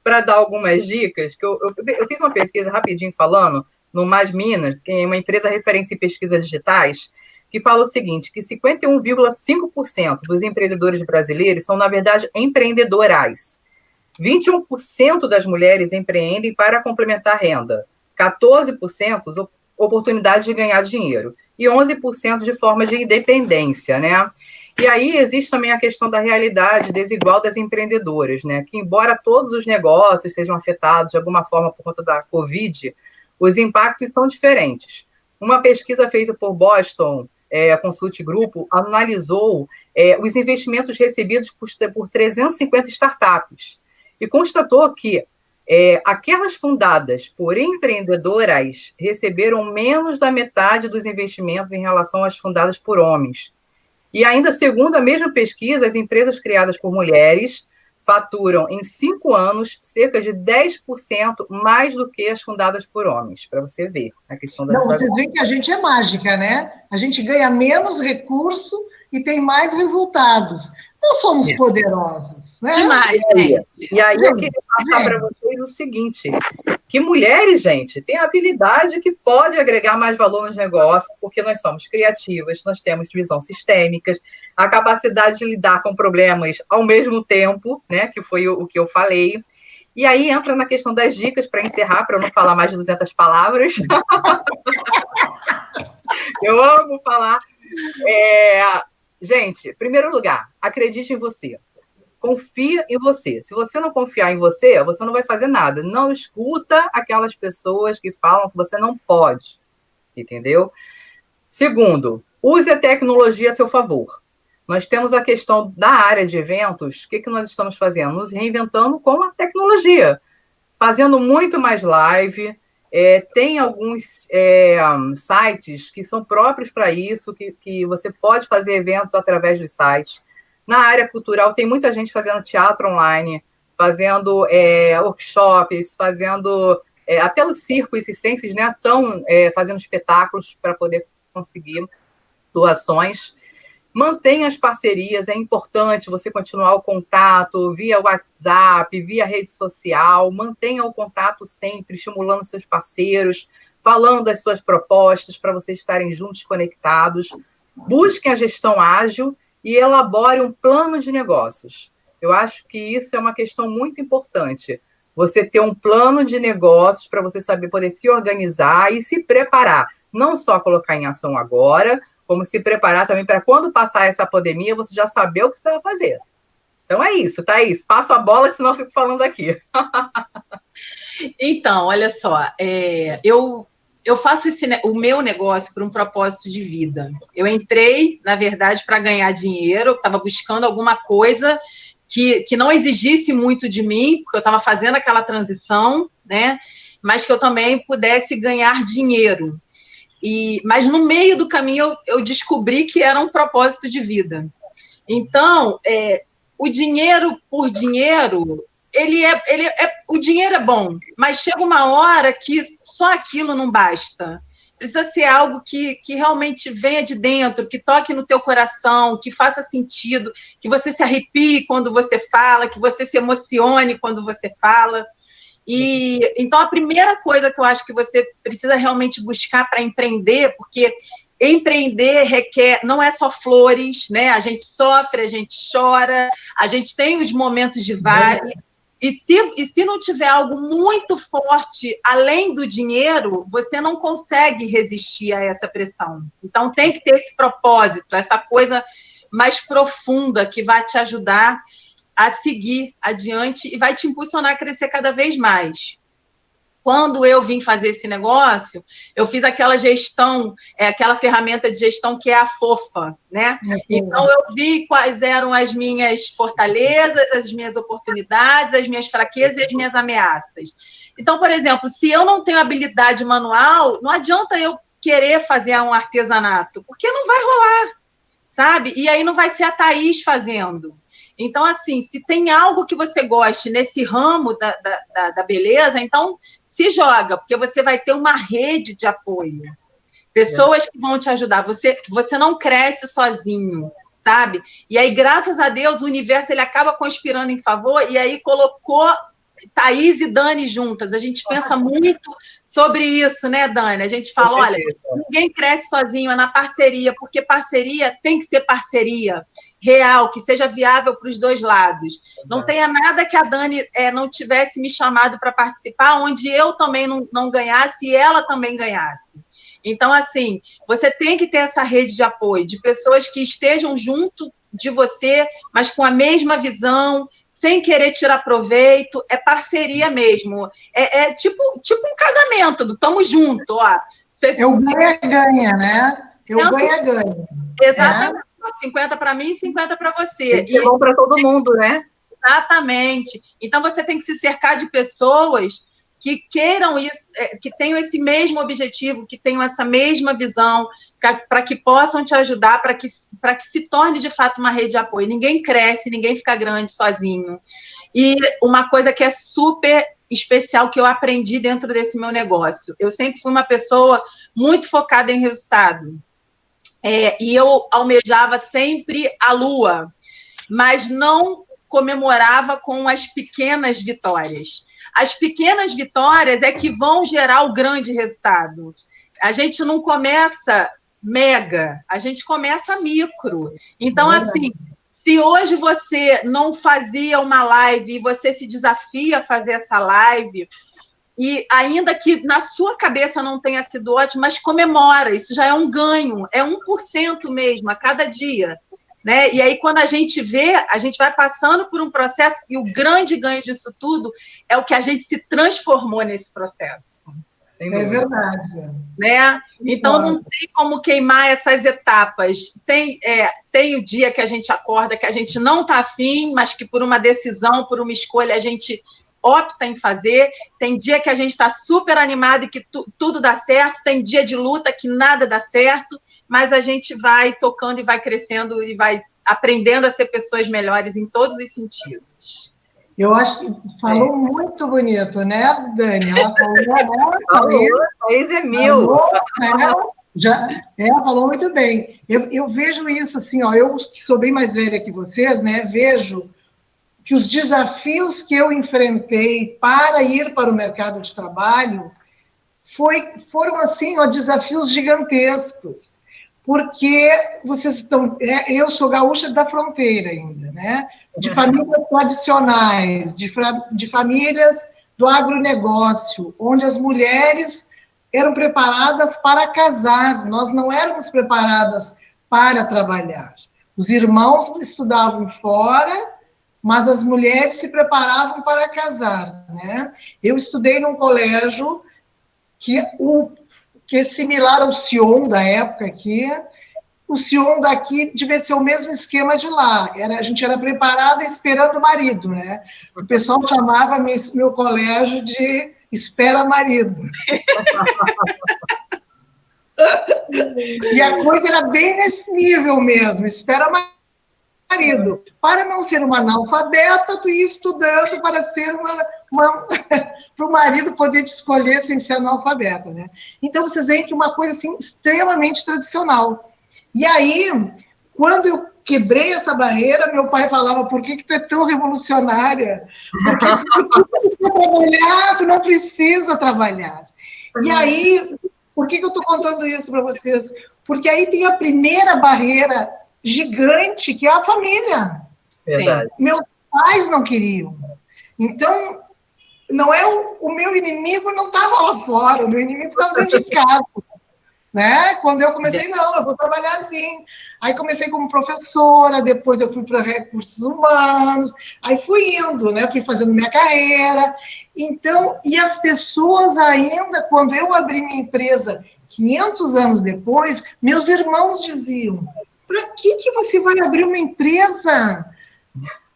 para dar algumas dicas. Que eu fiz uma pesquisa rapidinho falando no Mais Minas, que é uma empresa referência em pesquisas digitais, que fala o seguinte, que 51,5% dos empreendedores brasileiros são, na verdade, empreendedoras. 21% das mulheres empreendem para complementar renda. 14% oportunidade de ganhar dinheiro. E 11% de forma de independência, né? E aí existe também a questão da realidade desigual das empreendedoras, né? Que embora todos os negócios sejam afetados de alguma forma por conta da Covid, os impactos são diferentes. Uma pesquisa feita por Boston Consult Grupo analisou os investimentos recebidos por 350 startups e constatou que aquelas fundadas por empreendedoras receberam menos da metade dos investimentos em relação às fundadas por homens. E ainda, segundo a mesma pesquisa, as empresas criadas por mulheres faturam, em 5 anos, cerca de 10% mais do que as fundadas por homens, para você ver a questão da... Não, vocês veem que a gente é mágica, né? A gente ganha menos recurso e tem mais resultados. Nós somos poderosas, né? Demais, gente. E aí eu queria passar para vocês o seguinte, que mulheres, gente, têm habilidade que pode agregar mais valor nos negócios, porque nós somos criativas, nós temos visão sistêmica, a capacidade de lidar com problemas ao mesmo tempo, né, que foi o que eu falei. E aí entra na questão das dicas, para encerrar, para eu não falar mais de 200 palavras. Eu amo falar. Gente, em primeiro lugar, acredite em você. Confia em você. Se você não confiar em você, você não vai fazer nada. Não escuta aquelas pessoas que falam que você não pode. Entendeu? Segundo, use a tecnologia a seu favor. Nós temos a questão da área de eventos. O que nós estamos fazendo? Nos reinventando com a tecnologia. Fazendo muito mais live. Tem alguns sites que são próprios para isso, que você pode fazer eventos através dos sites. Na área cultural, tem muita gente fazendo teatro online, fazendo workshops, fazendo... até os circos circenses, né, estão fazendo espetáculos para poder conseguir doações. Mantenha as parcerias, é importante você continuar o contato via WhatsApp, via rede social, mantenha o contato sempre, estimulando seus parceiros, falando das suas propostas para vocês estarem juntos, conectados. Busquem a gestão ágil e elabore um plano de negócios. Eu acho que isso é uma questão muito importante. Você ter um plano de negócios para você saber poder se organizar e se preparar. não só colocar em ação agora, como se preparar também para quando passar essa pandemia, você já saber o que você vai fazer. Então é isso, Thaís. Passo a bola, que senão eu fico falando aqui. Então, olha só, eu faço o meu negócio por um propósito de vida. Eu entrei, na verdade, para ganhar dinheiro, eu estava buscando alguma coisa que não exigisse muito de mim, porque eu estava fazendo aquela transição, né? Mas que eu também pudesse ganhar dinheiro. Mas no meio do caminho eu descobri que era um propósito de vida. Então, o dinheiro por dinheiro, o dinheiro é bom, mas chega uma hora que só aquilo não basta. Precisa ser algo que realmente venha de dentro, que toque no teu coração, que faça sentido, que você se arrepie quando você fala, que você se emocione quando você fala. Então, a primeira coisa que eu acho que você precisa realmente buscar para empreender, porque empreender requer, não é só flores, né? A gente sofre, a gente chora, a gente tem os momentos de vale. E se não tiver algo muito forte além do dinheiro, você não consegue resistir a essa pressão. Então, tem que ter esse propósito, essa coisa mais profunda que vai te ajudar a seguir adiante e vai te impulsionar a crescer cada vez mais. Quando eu vim fazer esse negócio, eu fiz aquela gestão, aquela ferramenta de gestão que é a fofa, né? Então, eu vi quais eram as minhas fortalezas, as minhas oportunidades, as minhas fraquezas e as minhas ameaças. Então, por exemplo, se eu não tenho habilidade manual, não adianta eu querer fazer um artesanato, porque não vai rolar, sabe? E aí não vai ser a Thaís fazendo. Então, assim, se tem algo que você goste nesse ramo da beleza, então se joga, porque você vai ter uma rede de apoio. Pessoas que vão te ajudar. Você não cresce sozinho, sabe? E aí, graças a Deus, o universo ele acaba conspirando em favor e aí colocou Thaís e Dani juntas. A gente pensa muito sobre isso, né, Dani? A gente fala, olha, ninguém cresce sozinho, é na parceria, porque parceria tem que ser parceria real, que seja viável para os dois lados. Não tenha nada que a Dani não tivesse me chamado para participar, onde eu também não ganhasse e ela também ganhasse. Então, assim, você tem que ter essa rede de apoio, de pessoas que estejam junto de você, mas com a mesma visão, sem querer tirar proveito, é parceria mesmo. É tipo um casamento, do tamo junto, ó. Eu ganha-ganha, né? Eu ganha-ganha. Exatamente. 50 para mim e 50 para você. E é bom para todo mundo, né? Exatamente. Então, você tem que se cercar de pessoas que queiram isso, que tenham esse mesmo objetivo, que tenham essa mesma visão, para que possam te ajudar, para que se torne, de fato, uma rede de apoio. Ninguém cresce, ninguém fica grande sozinho. E uma coisa que é super especial que eu aprendi dentro desse meu negócio. Eu sempre fui uma pessoa muito focada em resultado. E eu almejava sempre a lua, mas não comemorava com as pequenas vitórias. As pequenas vitórias é que vão gerar o grande resultado. A gente não começa mega, a gente começa micro. Então, assim, se hoje você não fazia uma live e você se desafia a fazer essa live, e ainda que na sua cabeça não tenha sido ótimo, mas comemora, isso já é um ganho, é 1% mesmo a cada dia. Né? E aí, quando a gente vê, a gente vai passando por um processo, e o grande ganho disso tudo é o que a gente se transformou nesse processo. É verdade. Né? Então, não tem como queimar essas etapas. Tem o dia que a gente acorda, que a gente não está afim, mas que por uma decisão, por uma escolha, a gente opta em fazer. Tem dia que a gente está super animado e que tudo dá certo. Tem dia de luta que nada dá certo, mas a gente vai tocando e vai crescendo e vai aprendendo a ser pessoas melhores em todos os sentidos. Eu acho que falou muito bonito, né, Dani? Ela falou, Thaís é mil. Falou muito bem. Eu vejo isso assim, ó, eu que sou bem mais velha que vocês, né, vejo que os desafios que eu enfrentei para ir para o mercado de trabalho foram assim, ó, desafios gigantescos, porque vocês estão... eu sou gaúcha da fronteira ainda, né? De famílias tradicionais, de famílias do agronegócio, onde as mulheres eram preparadas para casar, nós não éramos preparadas para trabalhar. Os irmãos estudavam fora, mas as mulheres se preparavam para casar, né? Eu estudei num colégio que é similar ao Sion da época aqui. O Sion daqui devia ser o mesmo esquema de lá. A gente era preparada esperando o marido, né? O pessoal chamava meu colégio de espera marido. E a coisa era bem nesse nível mesmo, espera marido. Para não ser uma analfabeta, tu ia estudando para ser para o marido poder te escolher sem ser analfabeta, né? Então, vocês veem que uma coisa assim extremamente tradicional. E aí, quando eu quebrei essa barreira, meu pai falava, por que tu é tão revolucionária? Porque tu precisa trabalhar, tu não precisa trabalhar. E aí, por que eu estou contando isso para vocês? Porque aí tem a primeira barreira gigante, que é a família. Verdade. Meus pais não queriam. Então, não é o meu inimigo não estava lá fora, o meu inimigo estava dentro de casa. Né? Quando eu comecei, não, eu vou trabalhar assim. Aí comecei como professora, depois eu fui para recursos humanos, aí fui indo, né? Fui fazendo minha carreira. Então, e as pessoas ainda, quando eu abri minha empresa 500 anos depois, meus irmãos diziam, para que você vai abrir uma empresa?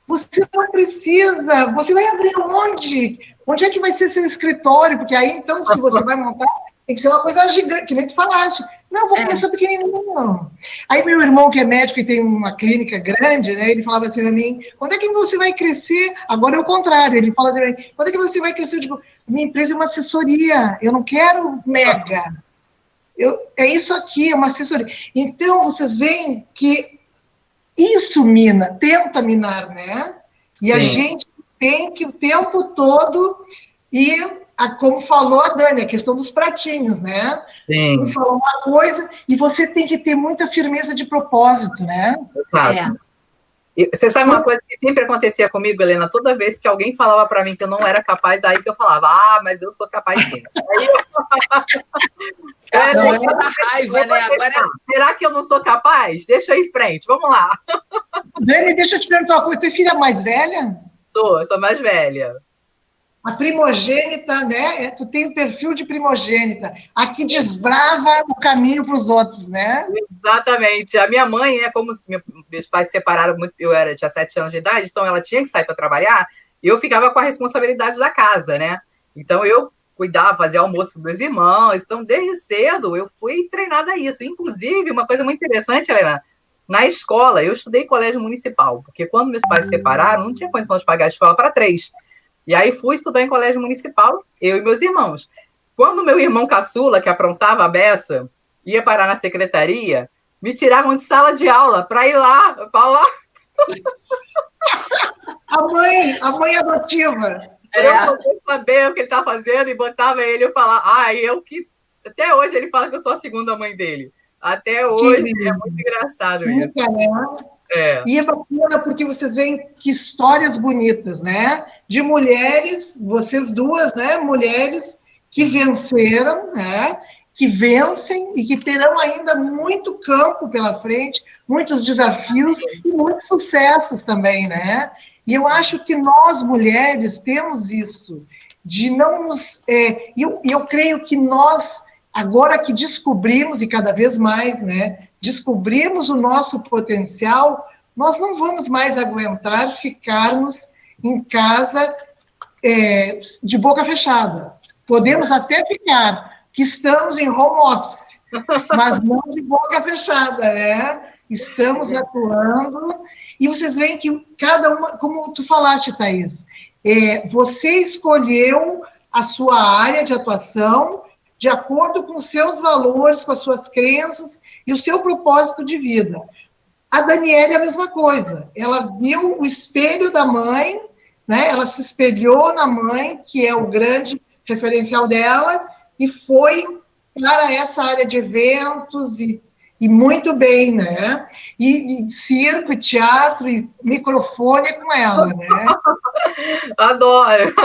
Você não precisa, você vai abrir onde? Onde é que vai ser seu escritório? Porque aí, então, se você vai montar, tem que ser uma coisa gigante, que nem tu falaste. Não, vou começar pequenininho. Aí meu irmão, que é médico e tem uma clínica grande, né, ele falava assim para mim, quando é que você vai crescer? Agora é o contrário, ele fala assim, quando é que você vai crescer? Eu digo, minha empresa é uma assessoria, eu não quero mega. É isso aqui, é uma assessoria. Então, vocês veem que isso tenta minar, né? E Sim. A gente tem que o tempo todo como falou a Dani, a questão dos pratinhos, né? Sim. Falou uma coisa e você tem que ter muita firmeza de propósito, né? Exato. Você sabe uma coisa que sempre acontecia comigo, Helena? Toda vez que alguém falava para mim que eu não era capaz, aí que eu falava, mas eu sou capaz sim. Aí eu... da raiva, né? Agora... Será que eu não sou capaz? Deixa eu ir em frente, vamos lá. Dani, deixa eu te perguntar uma coisa, tu é filha mais velha? Sou mais velha. A primogênita, né? Tu tem o perfil de primogênita. A que desbrava o caminho para os outros, né? Exatamente. A minha mãe, né? Como meus pais se separaram muito, tinha 7 anos de idade, então ela tinha que sair para trabalhar, e eu ficava com a responsabilidade da casa, né? Então eu cuidava, fazia almoço para meus irmãos. Então, desde cedo, eu fui treinada a isso. Inclusive, uma coisa muito interessante, Helena, na escola, eu estudei em colégio municipal, porque quando meus pais se separaram, não tinha condição de pagar a escola para 3. E aí fui estudar em colégio municipal, eu e meus irmãos. Quando meu irmão caçula, que aprontava a beça, ia parar na secretaria, me tiravam de sala de aula para ir lá falar. A mãe adotiva. Eu podia saber o que ele estava fazendo e botava ele e falar. Até hoje ele fala que eu sou a segunda mãe dele. Até hoje é muito engraçado isso. E é bacana porque vocês veem que histórias bonitas, né? De mulheres, vocês duas, né? Mulheres que venceram, né? Que vencem e que terão ainda muito campo pela frente, muitos desafios e muitos sucessos também, né? E eu acho que nós, mulheres, temos isso, de não nos... eu creio que nós, agora que descobrimos, e cada vez mais, né? Descobrimos o nosso potencial, nós não vamos mais aguentar ficarmos em casa de boca fechada. Podemos até ficar, que estamos em home office, mas não de boca fechada, né? Estamos atuando, e vocês veem que cada uma, como tu falaste, Thaís, você escolheu a sua área de atuação de acordo com os seus valores, com as suas crenças, e o seu propósito de vida. A Daniela é a mesma coisa. Ela viu o espelho da mãe, né? Ela se espelhou na mãe, que é o grande referencial dela, e foi para essa área de eventos, e muito bem, né? E circo, e teatro, e microfone com ela, né? Adoro!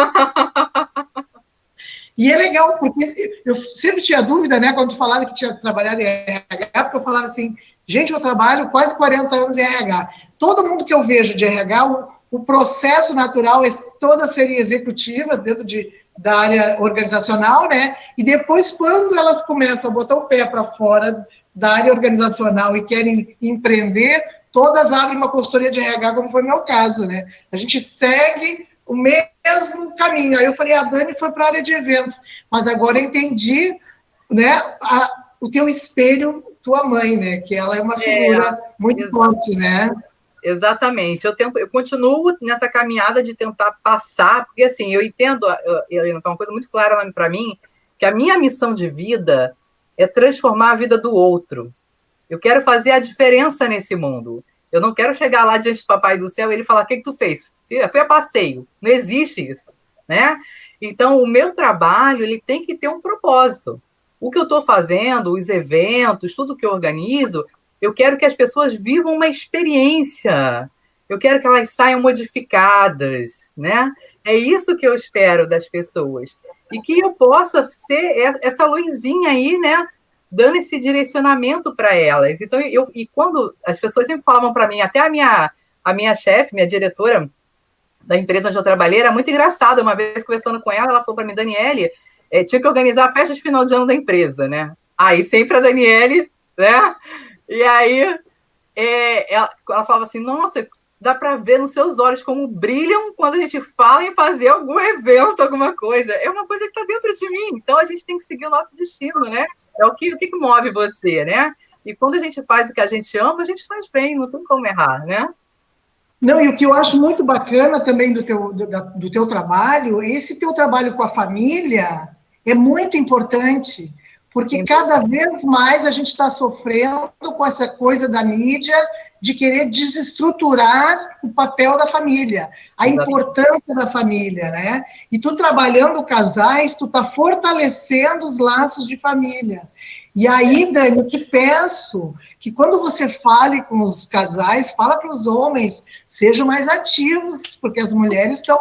E é legal, porque eu sempre tinha dúvida, né, quando tu falava que tinha trabalhado em RH, porque eu falava assim, gente, eu trabalho quase 40 anos em RH. Todo mundo que eu vejo de RH, o processo natural é todas serem executivas dentro da área organizacional, né? E depois, quando elas começam a botar o pé para fora da área organizacional e querem empreender, todas abrem uma consultoria de RH, como foi o meu caso, né? A gente segue o mesmo caminho. Aí eu falei, a Dani foi para a área de eventos, mas agora eu entendi, né, o teu espelho, tua mãe, né, que ela é uma figura muito forte, né? Exatamente. Eu continuo nessa caminhada de tentar passar, porque assim, eu entendo, Helena, uma coisa muito clara para mim, que a minha missão de vida é transformar a vida do outro. Eu quero fazer a diferença nesse mundo. Eu não quero chegar lá diante do Papai do Céu e ele falar, o que tu fez? Fui a passeio. Não existe isso, né? Então, o meu trabalho, ele tem que ter um propósito. O que eu estou fazendo, os eventos, tudo que eu organizo, eu quero que as pessoas vivam uma experiência. Eu quero que elas saiam modificadas, né? É isso que eu espero das pessoas. E que eu possa ser essa luzinha aí, né? Dando esse direcionamento para elas. Então, e quando as pessoas sempre falavam para mim, até a minha chefe, minha diretora da empresa onde eu trabalhei, era muito engraçada. Uma vez conversando com ela, ela falou para mim, Daniele, tinha que organizar a festa de final de ano da empresa, né? Aí sempre a Daniele, né? E aí ela falava assim, nossa, dá para ver nos seus olhos como brilham quando a gente fala em fazer algum evento, alguma coisa. É uma coisa que está dentro de mim. Então, a gente tem que seguir o nosso destino, né? É o que move você, né? E quando a gente faz o que a gente ama, a gente faz bem, não tem como errar, né? Não, e o que eu acho muito bacana também do teu trabalho, esse teu trabalho com a família é muito importante, porque cada vez mais a gente está sofrendo com essa coisa da mídia de querer desestruturar o papel da família, a importância da família, né? E tu trabalhando casais, tu está fortalecendo os laços de família. E aí, Dani, eu te peço que quando você fale com os casais, fala para os homens, sejam mais ativos, porque as mulheres estão,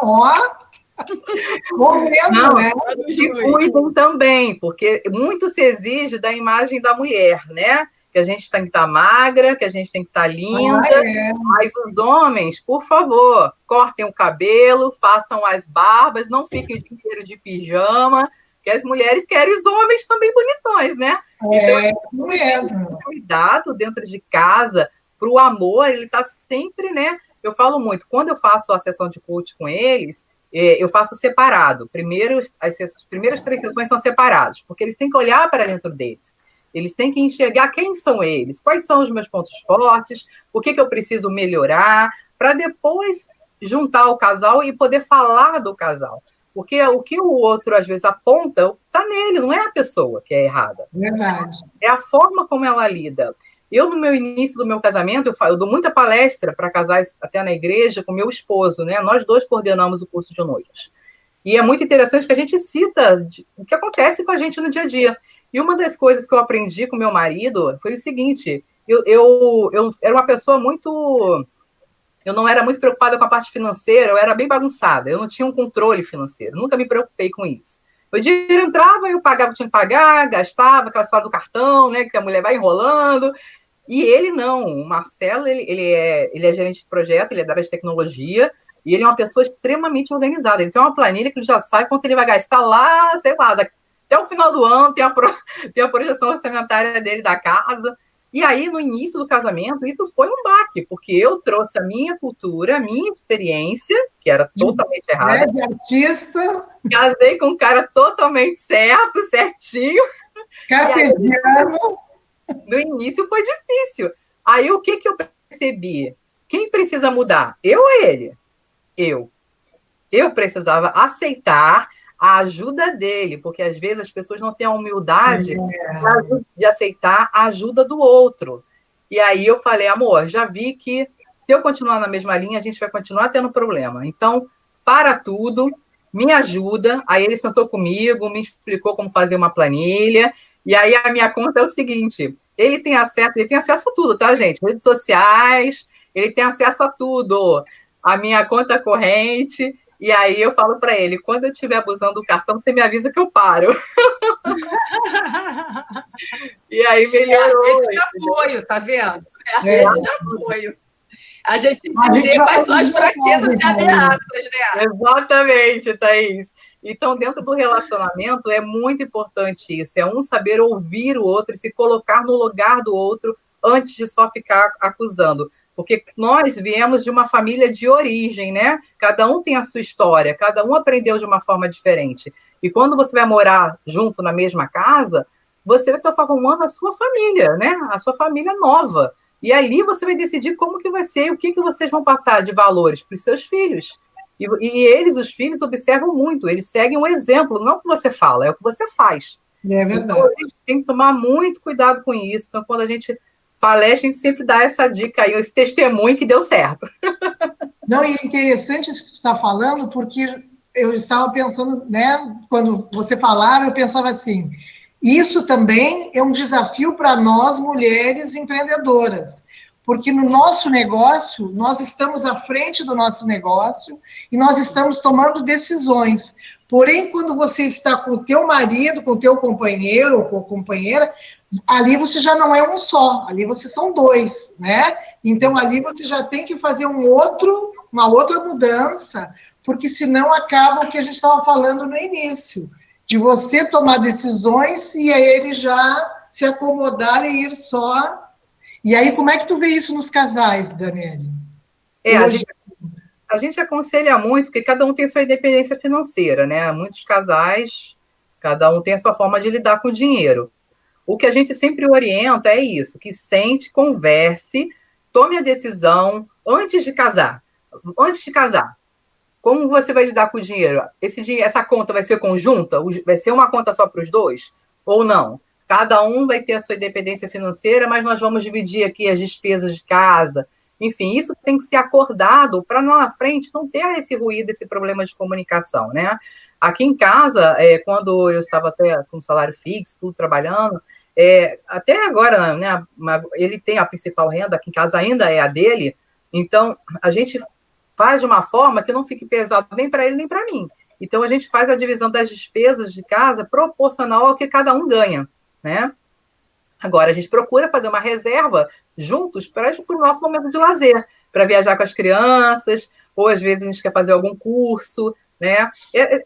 morrendo, né? Se cuidam também, porque muito se exige da imagem da mulher, né? Que a gente tem que estar magra, que a gente tem que estar linda, mas os homens, por favor, cortem o cabelo, façam as barbas, não fiquem o dia inteiro de pijama, que as mulheres querem os homens também bonitões, né? Então, isso mesmo. Cuidado dentro de casa, para o amor, ele está sempre, né? Eu falo muito, quando eu faço a sessão de coach com eles, eu faço separado. Primeiro, as primeiras 3 sessões são separadas, porque eles têm que olhar para dentro deles. Eles têm que enxergar quem são eles, quais são os meus pontos fortes, o que eu preciso melhorar, para depois juntar o casal e poder falar do casal. Porque o que o outro, às vezes, aponta, está nele, não é a pessoa que é errada. Verdade. É a forma como ela lida. Eu, no meu início do meu casamento, eu dou muita palestra para casais, até na igreja, com meu esposo, né? Nós 2 coordenamos o curso de noivos. E é muito interessante que a gente cita o que acontece com a gente no dia a dia. E uma das coisas que eu aprendi com meu marido foi o seguinte, eu era uma pessoa muito... Eu não era muito preocupada com a parte financeira, eu era bem bagunçada, eu não tinha um controle financeiro, nunca me preocupei com isso. O dinheiro entrava, eu pagava o que tinha que pagar, gastava, aquela história do cartão, né, que a mulher vai enrolando. E ele não, o Marcelo, ele é gerente de projeto, ele é da área de tecnologia, e ele é uma pessoa extremamente organizada. Ele tem uma planilha que ele já sabe quanto ele vai gastar lá, sei lá, até o final do ano, tem a projeção orçamentária dele da casa. E aí, no início do casamento, isso foi um baque, porque eu trouxe a minha cultura, a minha experiência, que era totalmente errada. De artista. Casei com um cara totalmente certo, certinho. Cartesiano. No início foi difícil. Aí, o que eu percebi? Quem precisa mudar? Eu ou ele? Eu. Eu precisava aceitar a ajuda dele, porque às vezes as pessoas não têm a humildade de aceitar a ajuda do outro. E aí eu falei, amor, já vi que se eu continuar na mesma linha, a gente vai continuar tendo problema. Então, para tudo, me ajuda. Aí ele sentou comigo, me explicou como fazer uma planilha. E aí a minha conta é o seguinte, ele tem acesso a tudo, tá, gente? Redes sociais, ele tem acesso a tudo. A minha conta corrente. E aí eu falo para ele, quando eu estiver abusando do cartão, você me avisa que eu paro. E aí melhorou. É a rede de apoio, tá vendo? É a rede de apoio. A gente entender quais são as fraquezas e ameaças, né? Exatamente, Thaís. Então, dentro do relacionamento, é muito importante isso. É um saber ouvir o outro e se colocar no lugar do outro antes de só ficar acusando. Porque nós viemos de uma família de origem, né? Cada um tem a sua história, cada um aprendeu de uma forma diferente. E quando você vai morar junto na mesma casa, você vai estar formando a sua família, né? A sua família nova. E ali você vai decidir como que vai ser, o que vocês vão passar de valores para os seus filhos. E eles, os filhos, observam muito, eles seguem um exemplo, não é o que você fala, é o que você faz. É verdade. Então, a gente tem que tomar muito cuidado com isso. Então, quando a gente palestra, a gente sempre dá essa dica aí, esse testemunho que deu certo. Não, e é interessante isso que você está falando, porque eu estava pensando, né, quando você falava, eu pensava assim, isso também é um desafio para nós, mulheres empreendedoras, porque no nosso negócio, nós estamos à frente do nosso negócio e nós estamos tomando decisões. Porém, quando você está com o teu marido, com o teu companheiro ou com a companheira, ali você já não é um só, ali vocês são dois, né? Então, ali você já tem que fazer uma outra mudança, porque senão acaba o que a gente estava falando no início, de você tomar decisões e aí ele já se acomodar e ir só. E aí, como é que tu vê isso nos casais, Daniele? A gente aconselha muito, porque cada um tem sua independência financeira, né? Muitos casais, cada um tem a sua forma de lidar com o dinheiro. O que a gente sempre orienta é isso, que sente, converse, tome a decisão antes de casar. Antes de casar, como você vai lidar com o dinheiro? Essa conta vai ser conjunta? Vai ser uma conta só para os dois? Ou não? Cada um vai ter a sua independência financeira, mas nós vamos dividir aqui as despesas de casa. Enfim, isso tem que ser acordado para lá na frente não ter esse ruído, esse problema de comunicação, né? Aqui em casa, quando eu estava até com salário fixo, tudo trabalhando, até agora, né, ele tem a principal renda, aqui em casa ainda é a dele, então a gente faz de uma forma que não fique pesado nem para ele nem para mim. Então a gente faz a divisão das despesas de casa proporcional ao que cada um ganha, né? Agora a gente procura fazer uma reserva juntos para o nosso momento de lazer, para viajar com as crianças, ou às vezes a gente quer fazer algum curso, né?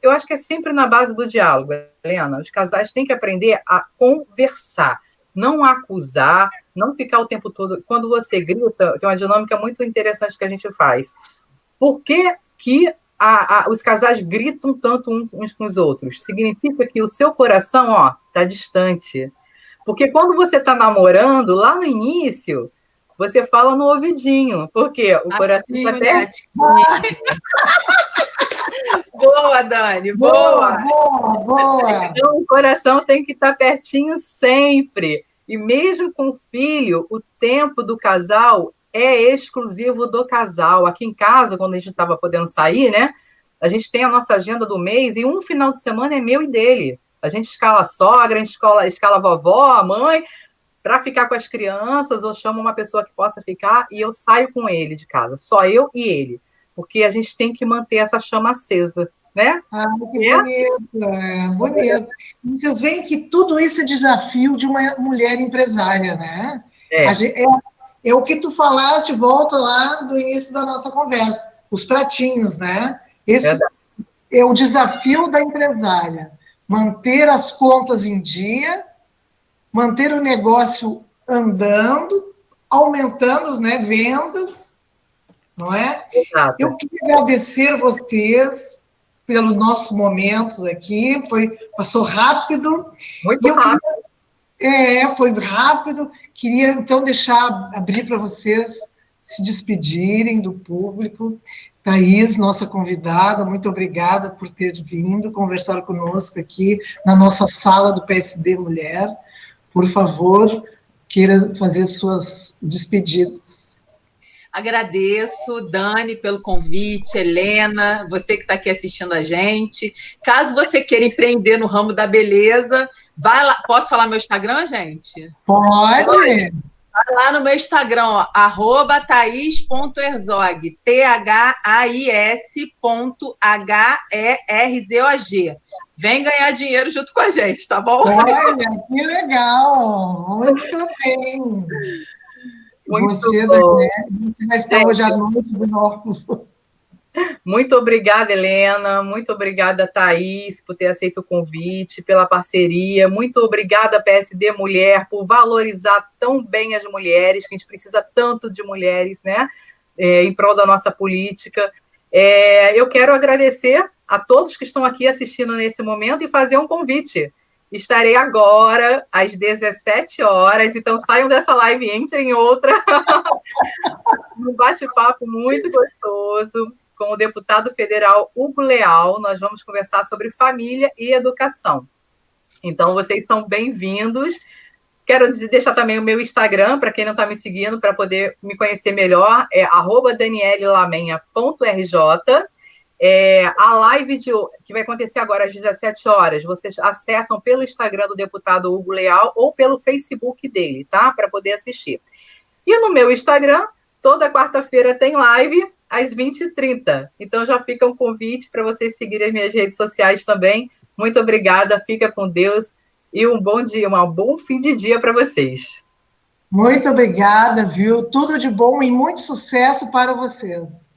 Eu acho que é sempre na base do diálogo, Helena. Os casais têm que aprender a conversar, não acusar, não ficar o tempo todo. Quando você grita, tem uma dinâmica muito interessante que a gente faz. Por que os casais gritam tanto uns com os outros? Significa que o seu coração está distante. Porque quando você está namorando, lá no início, você fala no ouvidinho. Porque o coração está até... Boa, Dani, boa. Então, o coração tem que estar pertinho sempre. E mesmo com o filho, o tempo do casal é exclusivo do casal. Aqui em casa, quando a gente estava podendo sair, né? A gente tem a nossa agenda do mês e um final de semana é meu e dele. A gente escala a sogra, a gente escala a vovó, a mãe, para ficar com as crianças, ou chama uma pessoa que possa ficar e eu saio com ele de casa. Só eu e ele. Porque a gente tem que manter essa chama acesa, né? Que bonito, bonito. Vocês veem que tudo isso é desafio de uma mulher empresária, né? É o que tu falaste, volta lá do início da nossa conversa, os pratinhos, né? Esse é o desafio da empresária, manter as contas em dia, manter o negócio andando, aumentando, né, vendas, não é? Exato. Eu queria agradecer vocês pelos nossos momentos aqui, passou rápido. Muito rápido. Foi rápido. Queria, então, abrir para vocês se despedirem do público. Thaís, nossa convidada, muito obrigada por ter vindo conversar conosco aqui na nossa sala do PSD Mulher. Por favor, queira fazer suas despedidas. Agradeço, Dani, pelo convite, Helena, você que está aqui assistindo a gente. Caso você queira empreender no ramo da beleza, vai lá. Posso falar meu Instagram, gente? Pode. Vai lá no meu Instagram, ó, @thais.herzog, THAIS.HERZOG. Vem ganhar dinheiro junto com a gente, tá bom? Olha, que legal! Muito bem! Muito Você, bom. Daniela, você vai estar hoje à noite de novo. Muito obrigada, Helena. Muito obrigada, Thaís, por ter aceito o convite, pela parceria. Muito obrigada, PSD Mulher, por valorizar tão bem as mulheres, que a gente precisa tanto de mulheres, né? Em prol da nossa política. Eu quero agradecer a todos que estão aqui assistindo nesse momento e fazer um convite. Estarei agora, às 17 horas, então saiam dessa live e entrem em outra. Um bate-papo muito gostoso com o deputado federal Hugo Leal. Nós vamos conversar sobre família e educação. Então, vocês são bem-vindos. Quero deixar também o meu Instagram, para quem não está me seguindo, para poder me conhecer melhor, é @daniellelamenha.rj. A live que vai acontecer agora às 17 horas, vocês acessam pelo Instagram do deputado Hugo Leal ou pelo Facebook dele, tá? Para poder assistir. E no meu Instagram, toda quarta-feira tem live às 20h30. Então já fica um convite para vocês seguirem as minhas redes sociais também. Muito obrigada, fica com Deus e um bom dia, um bom fim de dia para vocês. Muito obrigada, viu? Tudo de bom e muito sucesso para vocês.